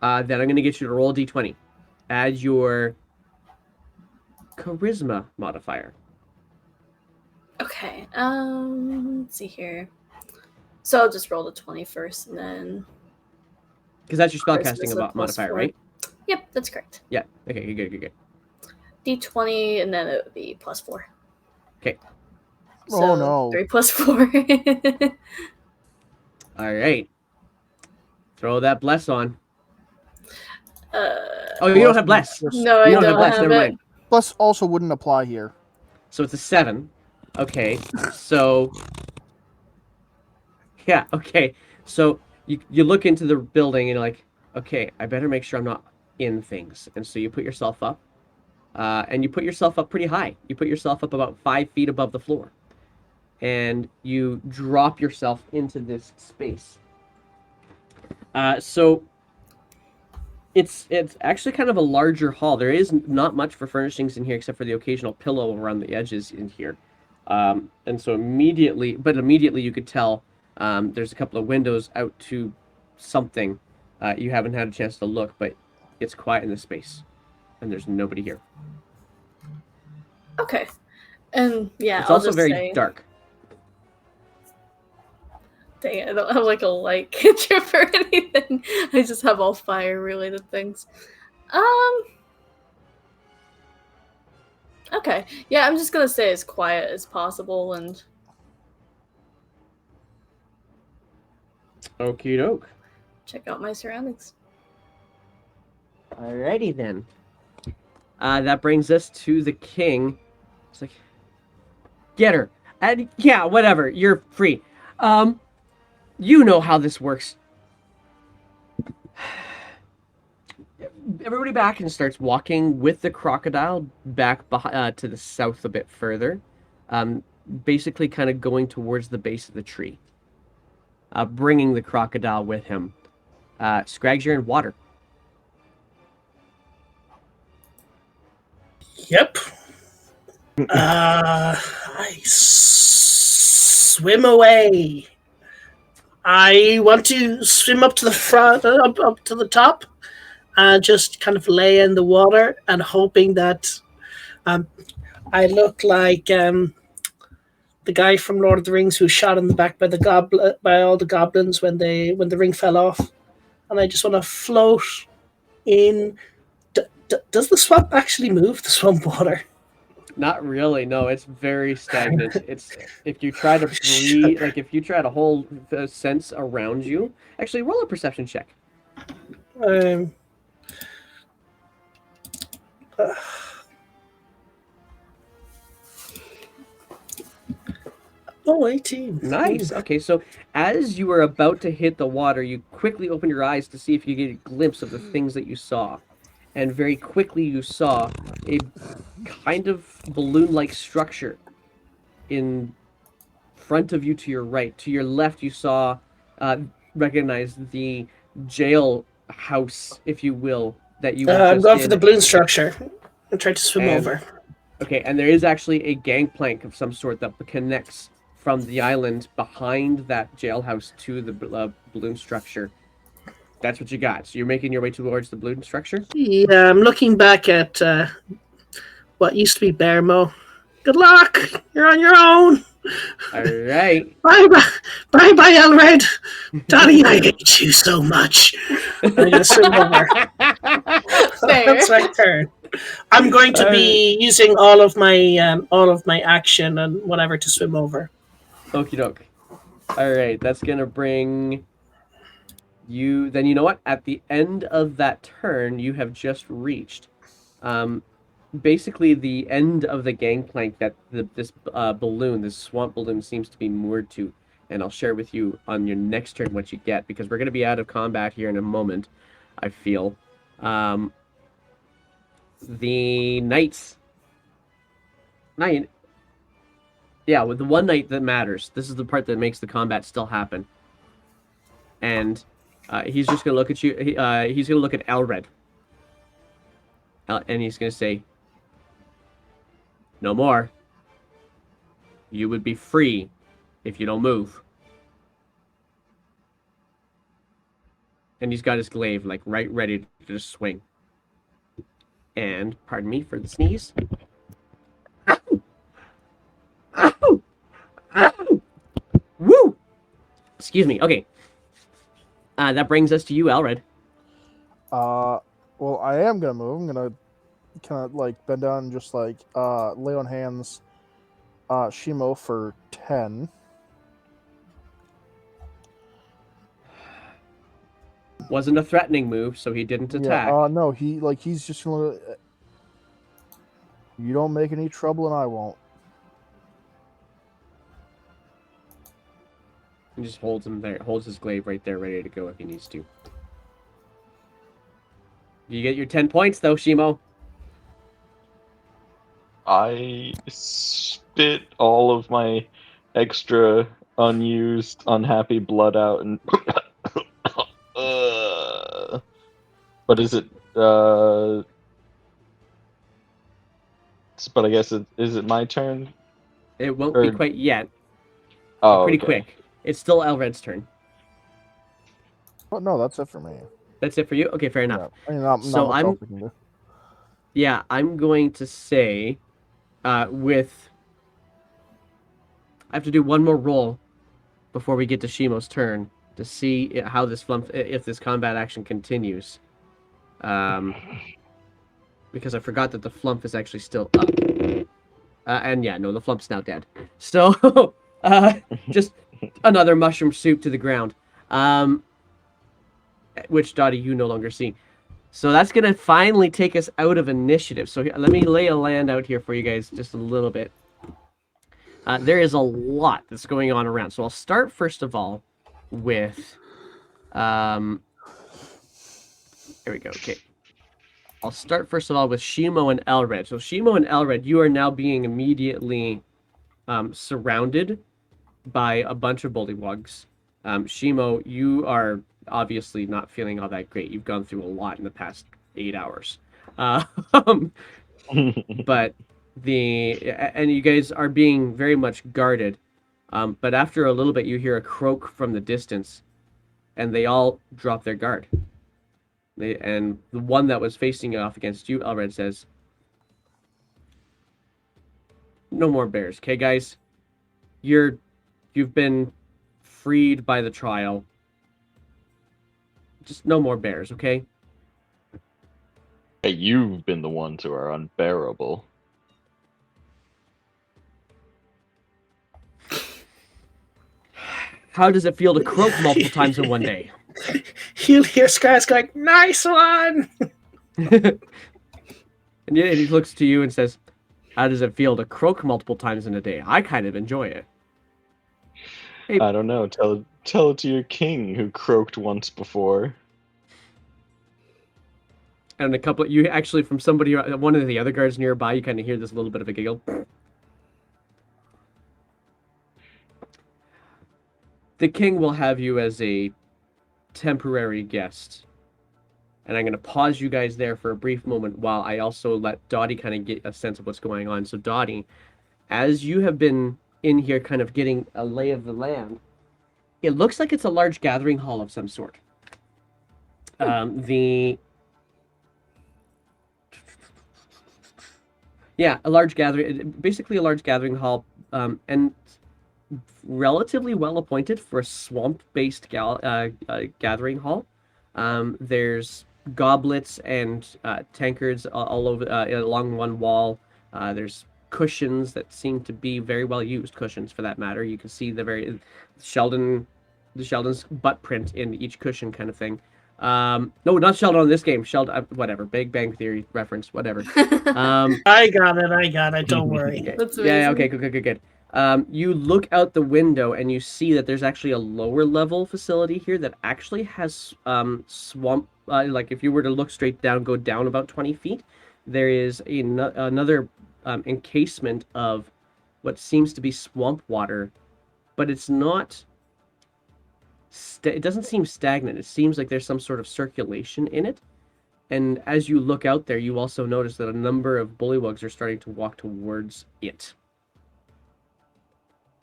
Then I'm going to get you to roll a d20. Add your charisma modifier. Okay. Let's see here. So I'll just roll the 20 first, and then. Because that's your Charisma's spellcasting a modifier, +4. right? Yep, that's correct. Yeah. Okay, good. D20, and then it would be +4. Okay. So Oh, no. 3 + 4. All right. Throw that bless on. Oh, you Bless don't have bless. No, I You don't have don't bless. have Never it. mind. Plus, also wouldn't apply here. So it's a 7. Okay. So. Yeah. Okay. So you look into the building and you're like, okay, I better make sure I'm not in things. And so you put yourself up. And you put yourself up pretty high. You put yourself up about 5 feet above the floor. And you drop yourself into this space. So it's actually kind of a larger hall. There is not much for furnishings in here except for the occasional pillow around the edges in here. And so immediately you could tell there's a couple of windows out to something. You haven't had a chance to look, but it's quiet in this space. And there's nobody here. Okay. And yeah, It's I'll also just very say, dark. dang it, I don't have like a light cantrip or anything. I just have all fire related things. Okay. Yeah, I'm just gonna stay as quiet as possible and Okie doke. check out my surroundings. Alrighty then. That brings us to the king. It's like, get her. And yeah, whatever. You're free. You know how this works. Everybody back and starts walking with the crocodile back to the south a bit further. Basically kind of going towards the base of the tree. Bringing the crocodile with him. Scrags, you're in water. Yep. I swim away. I want to swim up to the front, up to the top, and just kind of lay in the water and hoping that I look like the guy from Lord of the Rings who was shot in the back by by all the goblins when the ring fell off, and I just want to float in. Does the swamp actually move? The swamp water? Not really. No, it's very stagnant. It's if you try to breathe, like if you try to hold the sense around you. Actually, roll a perception check. Um, Oh, 18. Nice. Okay, so as you were about to hit the water, you quickly open your eyes to see if you get a glimpse of the things that you saw. And very quickly you saw a kind of balloon-like structure in front of you to your right. To your left, you saw, recognized the jail house, if you will, that you were I'm just going for the in. balloon structure. I'm trying to swim And- over. Okay, and there is actually a gangplank of some sort that connects from the island behind that jailhouse to the balloon structure. That's what you got. So you're making your way towards the balloon structure? Yeah, I'm looking back at what used to be Bearmo. Good luck. You're on your own. All right. Bye bye. Bye bye, Elred. Daddy, I hate you so much. I'm going to swim over. Fair. That's my turn. I'm going to be using all of my action and whatever to swim over. Okie doke. All right, that's going to bring you... Then you know what? At the end of that turn, you have just reached basically the end of the gangplank that this balloon, this swamp balloon, seems to be moored to. And I'll share with you on your next turn what you get, because we're going to be out of combat here in a moment, I feel. The knights... Knight... Yeah, with the one knight that matters. This is the part that makes the combat still happen. And he's just going to look at you. He's going to look at Elred. And he's going to say, "No more. You would be free if you don't move." And he's got his glaive, like, right ready to just swing. And, pardon me for the sneeze. Ow! Ow! Ow! Woo! Excuse me. Okay. That brings us to you, Elred. Well, I am gonna move. I'm gonna kind of like bend down and just like lay on hands, Shimo for 10. Wasn't a threatening move, so he didn't attack. Yeah. No, he's just gonna. You don't make any trouble, and I won't. He just holds him there, holds his glaive right there, ready to go if he needs to. You get your 10 points, though, Shimo. I spit all of my extra unused unhappy blood out and but is it but I guess is it my turn? It won't be quite yet. Oh, Pretty okay. quick. It's still Elred's turn. Oh no, that's it for me. That's it for you? Okay, fair enough. Yeah. I mean, not So much else we can do. Yeah, I'm going to say... with... I have to do one more roll before we get to Shimo's turn to see how this if this combat action continues. Because I forgot that the flump is actually still up. And yeah, no, the flump's now dead. So, just another mushroom soup to the ground. Which, Dottie, you no longer see. So that's going to finally take us out of initiative. So let me lay a land out here for you guys just a little bit. There is a lot that's going on around. So I'll start, first of all, with... Here we go, okay. I'll start, first of all, with Shimo and Elred. So Shimo and Elred, you are now being immediately surrounded by a bunch of bullywugs. Shimo, you are obviously not feeling all that great. You've gone through a lot in the past 8 hours. But and you guys are being very much guarded. But after a little bit, you hear a croak from the distance, and they all drop their guard. And the one that was facing off against you, Elred, says, "No more bears, okay, guys? You've been freed by the trial. Just no more bears, okay?" Hey, you've been the ones who are unbearable. How does it feel to croak multiple times in one day? You'll hear Sky's going, "Nice one!" And he looks to you and says, "How does it feel to croak multiple times in a day? I kind of enjoy it." Hey. I don't know. Tell it to your king who croaked once before. And a couple, you actually, from somebody, one of the other guards nearby, you kind of hear this little bit of a giggle. The king will have you as a temporary guest. And I'm going to pause you guys there for a brief moment while I also let Dottie kind of get a sense of what's going on. So Dottie, as you have been in here kind of getting a lay of the land, it looks like it's a large gathering hall of some sort. Yeah, a large gathering, basically a large gathering hall, and relatively well appointed for a swamp-based gathering hall. There's goblets and tankards all over along one wall. There's cushions that seem to be very well used cushions, for that matter. You can see the Sheldon's butt print in each cushion, kind of thing. No, not Sheldon on this game. Sheldon, whatever. Big Bang Theory reference, whatever. I got it. Don't worry. That's Yeah, amazing. okay, good. You look out the window and you see that there's actually a lower level facility here that actually has swamp. Like if you were to look straight down, go down about 20 feet, there is another encasement of what seems to be swamp water, but it's not. It doesn't seem stagnant. It seems like there's some sort of circulation in it. And as you look out there, you also notice that a number of bullywugs are starting to walk towards it.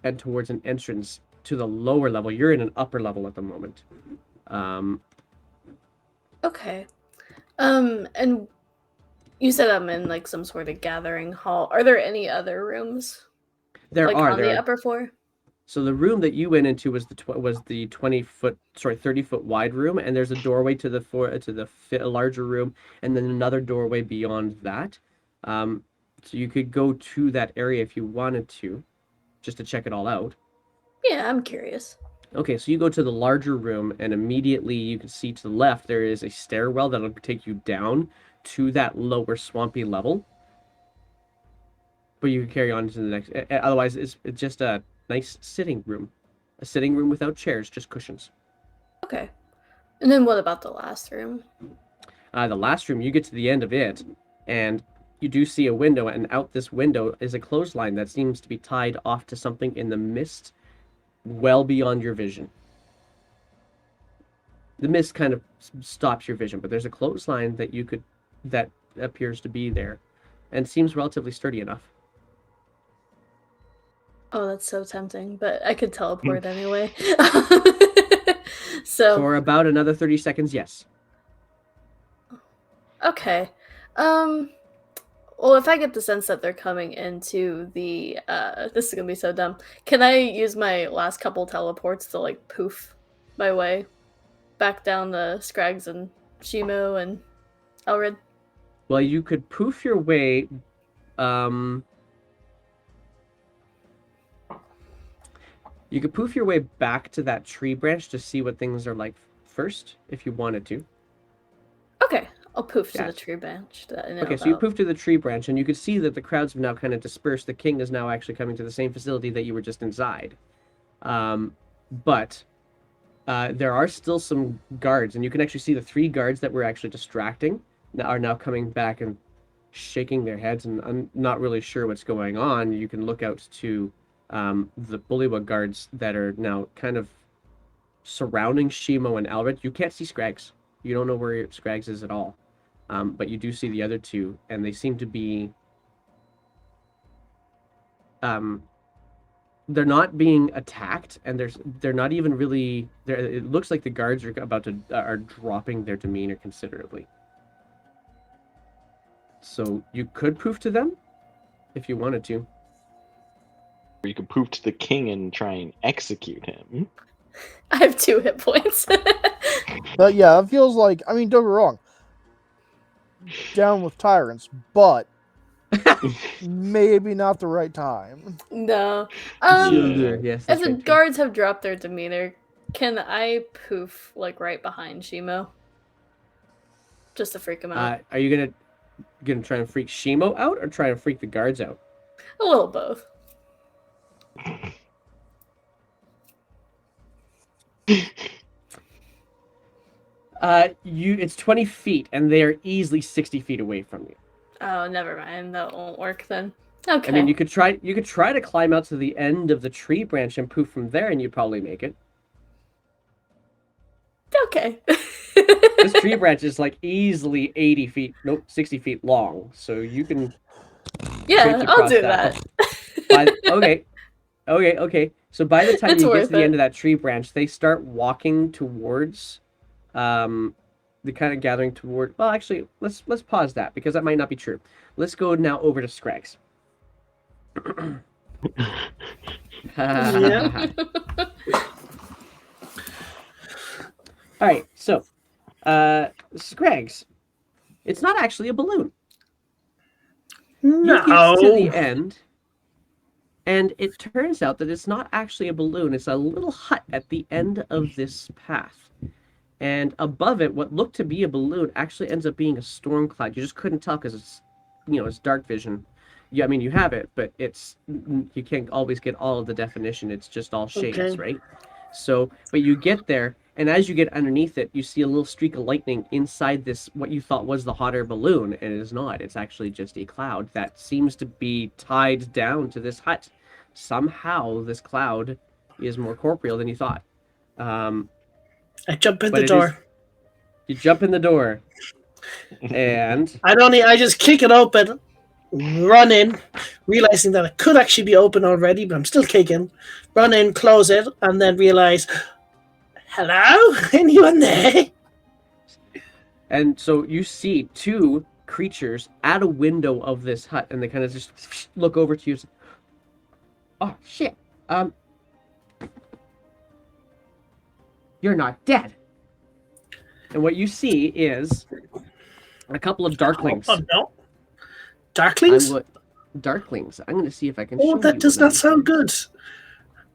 And towards an entrance to the lower level. You're in an upper level at the moment. Okay. And you said I'm in like some sort of gathering hall. Are there any other rooms? There like are. on the upper floor? So the room that you went into was the 30-foot wide room, and there's a doorway to the larger room, and then another doorway beyond that. So you could go to that area if you wanted to, just to check it all out. Yeah, I'm curious. Okay, so you go to the larger room, and immediately you can see to the left there is a stairwell that'll take you down to that lower swampy level. But you can carry on to the next. Otherwise, it's just a nice sitting room. A sitting room without chairs, just cushions. Okay. And then what about the last room? The last room, you get to the end of it, and you do see a window, and out this window is a clothesline that seems to be tied off to something in the mist well beyond your vision. The mist kind of stops your vision, but there's a clothesline that appears to be there and seems relatively sturdy enough. Oh, that's so tempting, but I could teleport anyway. So For about another 30 seconds, yes. okay. Well, if I get the sense that they're coming into the, this is gonna be so dumb. Can I use my last couple teleports to like poof my way back down the Scrags and Shimo and Elrid? Well, you could poof your way. You could poof your way back to that tree branch to see what things are like first, if you wanted to. Okay, I'll poof to the Yes. tree branch that I know Okay, so you about. poof to the tree branch, and you could see that the crowds have now kind of dispersed. The king is now actually coming to the same facility that you were just inside. But there are still some guards, and you can actually see the 3 guards that were actually distracting are now coming back and shaking their heads, and I'm not really sure what's going on. You can look out to the Bullywug guards that are now kind of surrounding Shimo and Elrid. You can't see Scrags. You don't know where Scrags is at all. But you do see the other 2, and they seem to be... they're not being attacked, and they're not even really... It looks like the guards are dropping their demeanor considerably. So you could poof to them, if you wanted to. Or you could poof to the king and try and execute him. I have 2 hit points. But yeah, it feels like, I mean, don't get me wrong. Down with tyrants, but maybe not the right time. No. Sure, yes, If that's the right, too. guards have dropped their demeanor, can I poof like right behind Shimo? Just to freak him out. Are you gonna try and freak Shimo out, or try and freak the guards out? A little both. It's 20 feet, and they are easily 60 feet away from you. Oh, never mind. That won't work then. Okay. I mean, you could try to climb out to the end of the tree branch and poof from there, and you'd probably make it. Okay. This tree branch is like easily 60 feet long, so you can. Yeah, traipse I'll across do that. Okay. So by the time It's you get worth to the it. end of that tree branch, they start walking towards, the kind of gathering toward. Well, actually, let's pause that because that might not be true. Let's go now over to Scrags. Yeah. All right, so, Scrags, it's not actually a balloon. You get to the No. end, and it turns out that it's not actually a balloon. It's a little hut at the end of this path. And above it, what looked to be a balloon actually ends up being a storm cloud. You just couldn't tell because it's dark vision. Yeah, I mean, you have it, but you can't always get all of the definition. It's just all shades, Okay. right? So, but you get there, and as you get underneath it, you see a little streak of lightning inside this, what you thought was the hot air balloon, and it is not. It's actually just a cloud that seems to be tied down to this hut. Somehow, this cloud is more corporeal than you thought. I jump in But the it door. You jump in the door, and I just kick it open, run in, realizing that it could actually be open already, but I'm still kicking. Run in, close it, and then realize, hello? Anyone there? so you see 2 creatures at a window of this hut, and they kind of just look over to you. Oh shit! You're not dead. And what you see is a couple of darklings. Oh, no. Darklings? Darklings. I'm going to see if I can show Oh, you. that does what not I'm sound saying. good.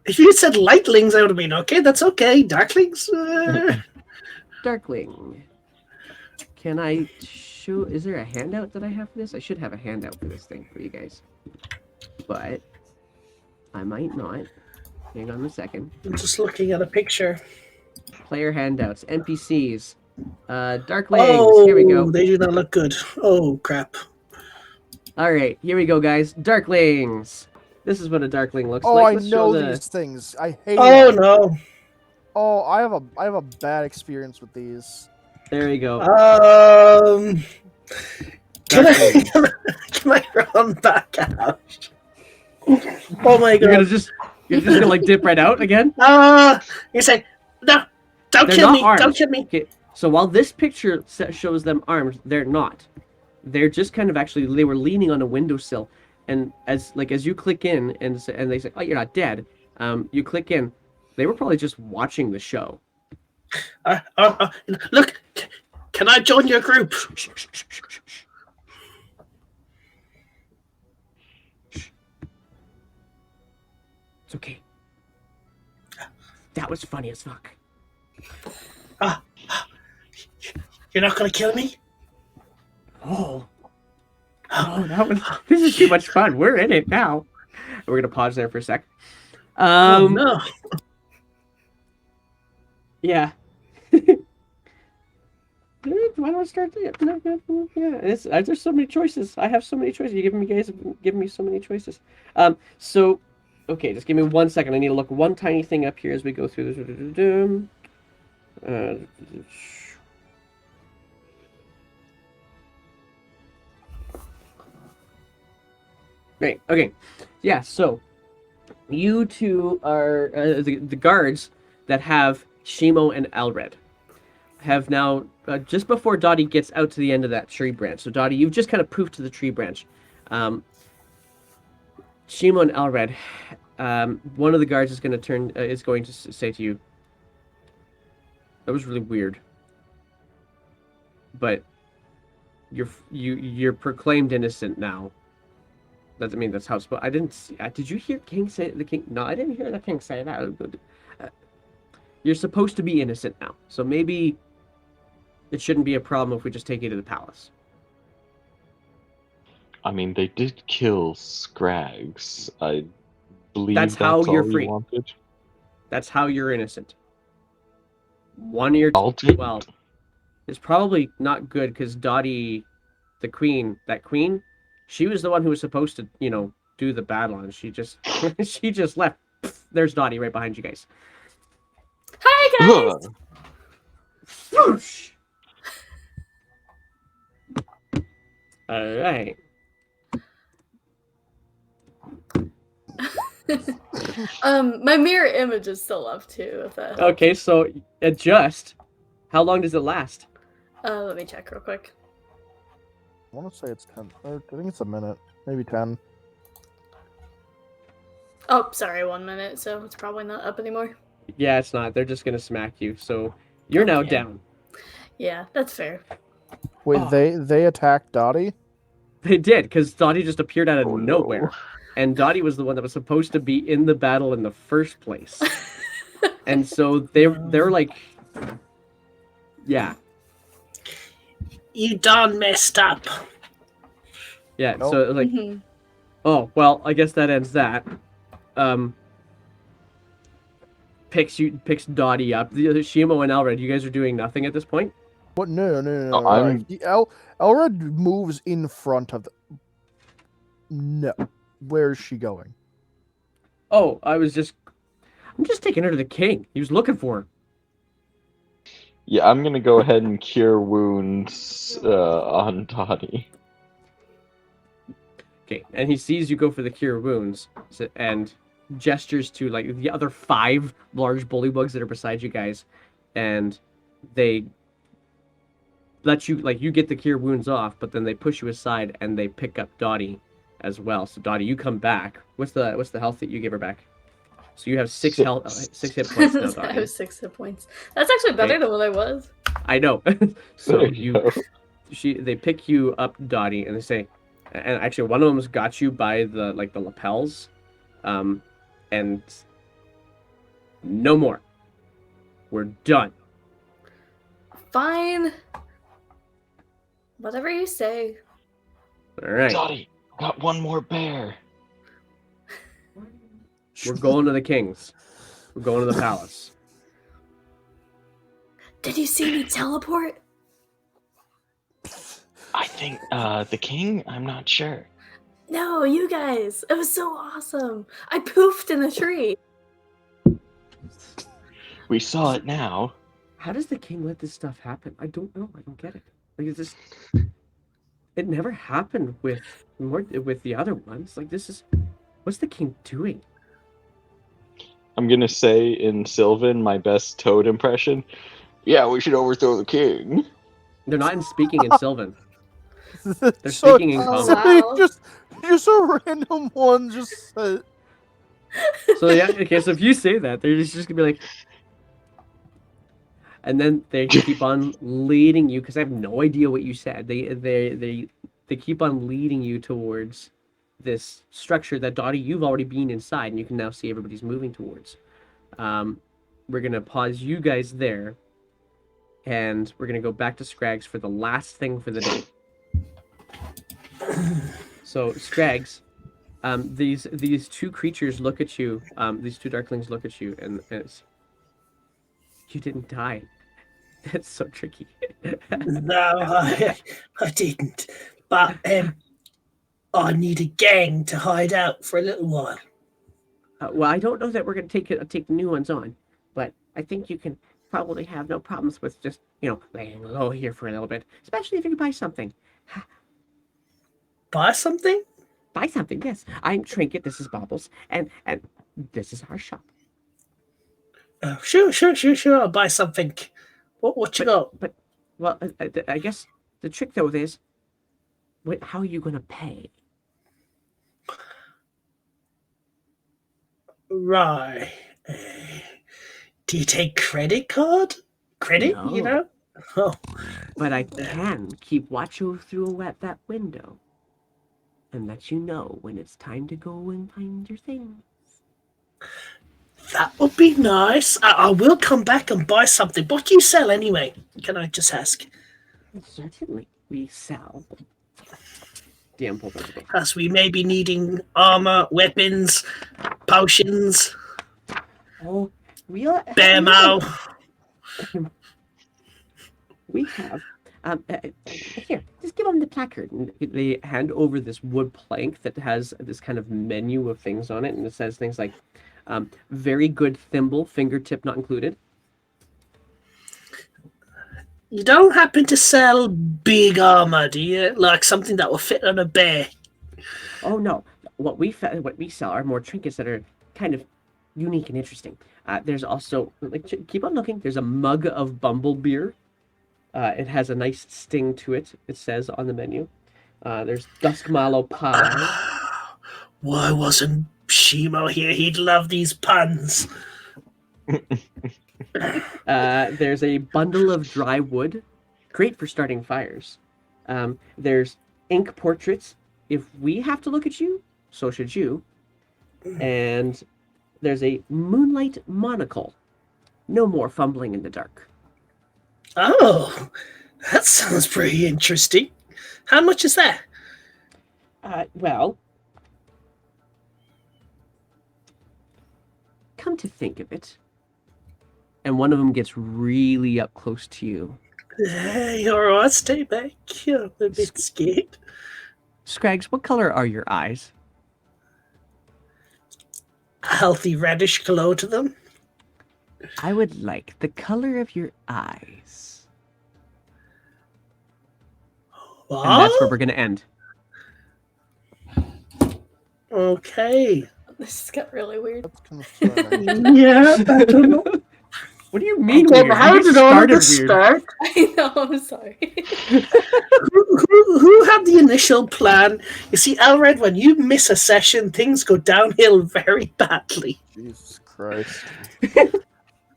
If you had said lightlings, I would have been okay. That's okay. Darklings? Darkling. Can I show... Is there a handout that I have for this? I should have a handout for this thing for you guys. But I might not. Hang on a second. I'm just looking at a picture. Player handouts. NPCs. Darklings. Here we go. They do not look good. Oh, crap. All right, here we go, guys. Darklings. This is what a darkling looks Oh, like. I Let's show know the... these things. I hate Oh, them. no. Oh, I have a bad experience with these. There we go. Can Darklings. can I run back out? Oh my You're god. just gonna like dip right out again. You're saying, no, don't They're kill not me, armed. don't kill me. Okay, so while this picture shows them armed, they're not. they're just kind of they were leaning on a windowsill, and as you click in and they say, "Oh, you're not dead." You click in. They were probably just watching the show. Look, can I join your group? It's okay. That was funny as fuck. You're not going to kill me? Oh, this is too much fun. We're in it now. We're gonna pause there for a sec. No. Yeah. Why don't I start? Yeah, there's so many choices. I have so many choices. You giving me so many choices. So, okay, just give me 1 second. I need to look one tiny thing up here as we go through this. Great. Okay. Yeah. So, you two are the guards that have Shimo and Alred. Have now, just before Dottie gets out to the end of that tree branch. So, Dottie, you've just kind of poofed to the tree branch. Shimo and Alred, one of the guards is going to say to you, "That was really weird, but you're proclaimed innocent now." Doesn't mean that's how it's supposed. I didn't see. Did you hear King say the king? No, I didn't hear the king say that. You're supposed to be innocent now, so maybe it shouldn't be a problem if we just take you to the palace. I mean, they did kill Scrags. I believe That's that's how all you're you free. wanted. That's how you're innocent. One of your I'll take well, it. it's probably not good because Dottie, the queen, she was the one who was supposed to, do the battle, and she just she just left. There's Dottie right behind you guys. Hi guys. Swoosh! All right. My mirror image is still up too. If that helps. Okay, so adjust. How long does it last? Let me check real quick. I want to say it's 10. Or I think it's a minute, maybe 10. Oh, sorry, 1 minute. So it's probably not up anymore. Yeah, it's not. They're just gonna smack you. So you're now Okay. down. Yeah, that's fair. Wait, Oh. they attacked Dottie? They did, because Dottie just appeared out of Oh, nowhere. no. And Dottie was the one that was supposed to be in the battle in the first place. And so they're like, yeah. You done messed up. Yeah, Nope. so like, Mhm. oh, well, I guess that ends that. Picks Dottie up. The other Shimo and Elred, you guys are doing nothing at this point? What? No. I'm- Elred moves in front of the... No. Where's she going? Oh, I'm just taking her to the king. He was looking for her. Yeah, I'm gonna go ahead and cure wounds on Dottie. Okay, and he sees you go for the cure wounds, and gestures to like the other 5 large bullywugs that are beside you guys, and they let you you get the cure wounds off, but then they push you aside and they pick up Dottie as well. So Dottie, you come back. What's the health that you give her back? So you have 6 hit points now, I Dottie. have 6 hit points. That's actually better Okay. than what I was. I know. So There you go. they pick you up, Dottie, and they say, and actually one of them's got you by the lapels, and no more. We're done. Fine. Whatever you say. All right, Dottie, got one more bear. we're going to the kings. We're going to the palace. Did you see me teleport? I think the king. I'm not sure. No, you guys. It was so awesome. I poofed in a tree. We saw it now. How does the king let this stuff happen? I don't know. I don't get it. It's just, it never happened with the other ones. What's the king doing? I'm gonna say in Sylvan, my best Toad impression. Yeah, we should overthrow the king. They're not in speaking in Sylvan. They're speaking in Oh, common. wow. Just a random one. Just So yeah, okay. So if you say that, they're just gonna be like, and then they keep on leading you because I have no idea what you said. They keep on leading you towards this structure that Dottie, you've already been inside, and you can now see everybody's moving towards. We're gonna pause you guys there, and we're gonna go back to Scrags for the last thing for the day. So Scrags, these two creatures look at you. These two darklings look at you, and it's, you didn't die. That's so tricky. No, I didn't. But I need a gang to hide out for a little while. Well, I don't know that we're going to take new ones on, but I think you can probably have no problems with just, laying low here for a little bit, especially if you buy something. Buy something? Buy something, yes. I'm Trinket, this is Bobbles, and this is our shop. Oh, sure. I'll buy something. What you got? But, well, I guess the trick, though, is, how are you going to pay? Right. Do you take credit card? Credit, No. Oh. But I can keep watch through that window and let you know when it's time to go and find your things. That would be nice. I will come back and buy something. What do you sell anyway? Can I just ask? Certainly, we sell. DM pulled out the book. As we may be needing armor, weapons, potions, Oh, we are. bear maul. We have. Here, just give them the placard. And they hand over this wood plank that has this kind of menu of things on it, and it says things like, "Very good thimble, fingertip not included." You don't happen to sell big armor, do you? Like something that will fit on a bear? Oh no, what we sell are more trinkets that are kind of unique and interesting. There's also, keep on looking. There's a mug of bumble beer. It has a nice sting to it. It says on the menu. There's dusk mallow pie. Why wasn't Shimo here? He'd love these puns. There's a bundle of dry wood, great for starting fires. There's ink portraits. If we have to look at you, so should you. And there's a moonlight monocle. No more fumbling in the dark. Oh, that sounds pretty interesting. How much is that? Well, come to think of it, and one of them gets really up close to you. Hey, alright, stay back. I'm a bit scared. Scrags, what color are your eyes? A healthy reddish glow to them. I would like the color of your eyes. What? And that's where we're going to end. Okay. This has got really weird. that's concerning. Yeah, I don't know. What do you mean Okay, weird? how You did all of started this weird. start? I know, I'm sorry. Who had the initial plan? You see, Elred, when you miss a session, things go downhill very badly. Jesus Christ.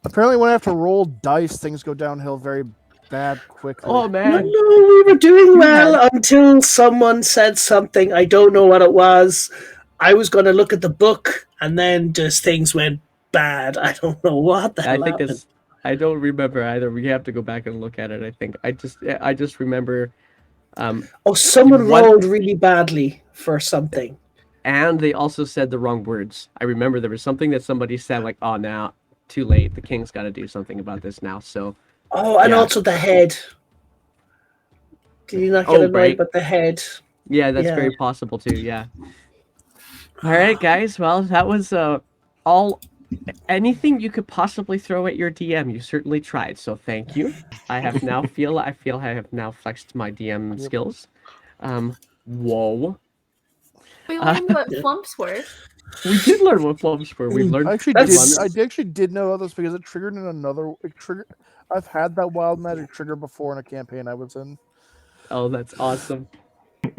Apparently, when I have to roll dice, things go downhill very bad quickly. Oh, No, man. we were doing well until someone said something. I don't know what it was. I was going to look at the book, and then just things went bad. I don't know what the I hell think happened. it's. I don't remember either. We have to go back and look at it. I think I just remember. Oh, someone What- rolled really badly for something. And they also said the wrong words. I remember there was something that somebody said, like, "Oh, now too late. The king's got to do something about this now." So Oh, and Yeah. also the head. Did you not get Oh, annoyed right. with the head? yeah, that's Yeah. very possible too. Yeah. All right, guys. Well, that was all. Anything you could possibly throw at your DM, you certainly tried. So thank you. I feel I have now flexed my DM skills. Whoa. We learned what flumps were. We did learn what flumps were. We've learned I actually That's- did. I actually did know this because it triggered in another. It triggered. I've had that wild magic trigger before in a campaign I was in. Oh, that's awesome.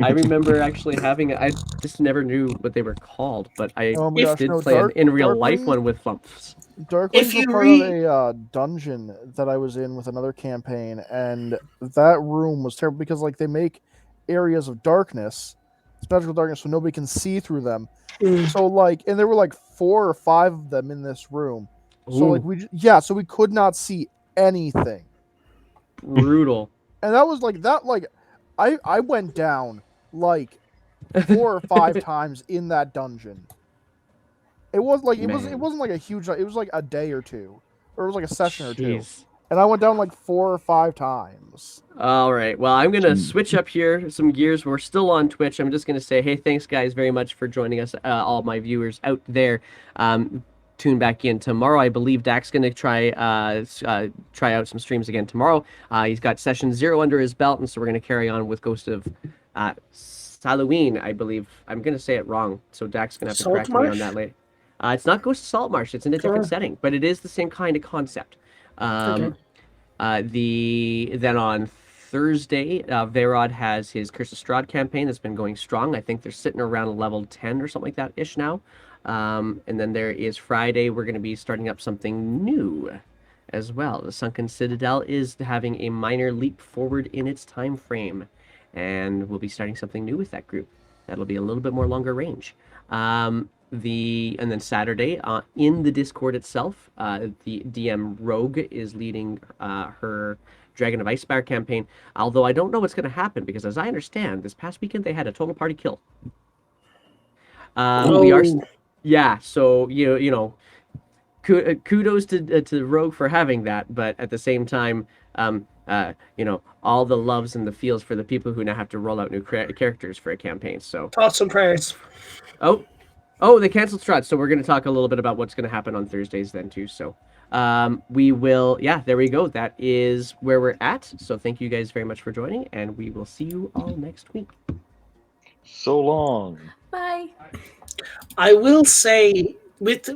I remember actually having. I just never knew what they were called, but I Oh my If- gosh, did no, play an in real life Darklings- one with Flumps. Darklings were you part read- of a dungeon that I was in with another campaign, and that room was terrible because like they make areas of darkness, it's magical darkness, so nobody can see through them. Mm. So like, and there were like 4 or 5 of them in this room. So like Ooh. so we could not see anything, Brutal. and that was like that. Like, I went down like 4 or 5 times in that dungeon. It was like it Man. wasn't like a huge. It was like a day or two, or it was like a session or two, Jeez. and I went down like 4 or 5 times. All right. Well, I'm gonna switch up here some gears. We're still on Twitch. I'm just gonna say, hey, thanks guys very much for joining us. All my viewers out there. Tune back in tomorrow. I believe Dak's gonna try out some streams again tomorrow. He's got session 0 under his belt, and so we're gonna carry on with Ghost of Halloween. I believe I'm gonna say it wrong, so Dak's gonna have to correct me on Saltmarsh? that later. It's not Ghost of Saltmarsh. It's in a different Oh. setting, but it is the same kind of concept. Okay. Then on Thursday, Varod has his Curse of Strahd campaign that's been going strong. I think they're sitting around level 10 or something like that ish now. And then there is Friday. We're going to be starting up something new as well. The Sunken Citadel is having a minor leap forward in its time frame, and we'll be starting something new with that group. That'll be a little bit more longer range. And then Saturday in the Discord itself, the DM Rogue is leading her Dragon of Icespire campaign. Although I don't know what's going to happen because, as I understand, this past weekend they had a total party kill. We are, Oh. yeah. So you know, kudos to Rogue for having that, but at the same time, you know, all the loves and the feels for the people who now have to roll out new characters for a campaign. So Thoughts and prayers. Oh, they canceled Strahd, so we're going to talk a little bit about what's going to happen on Thursdays then too. So we will, yeah, there we go. That is where we're at. So thank you guys very much for joining, and we will see you all next week. So long. Bye. I will say with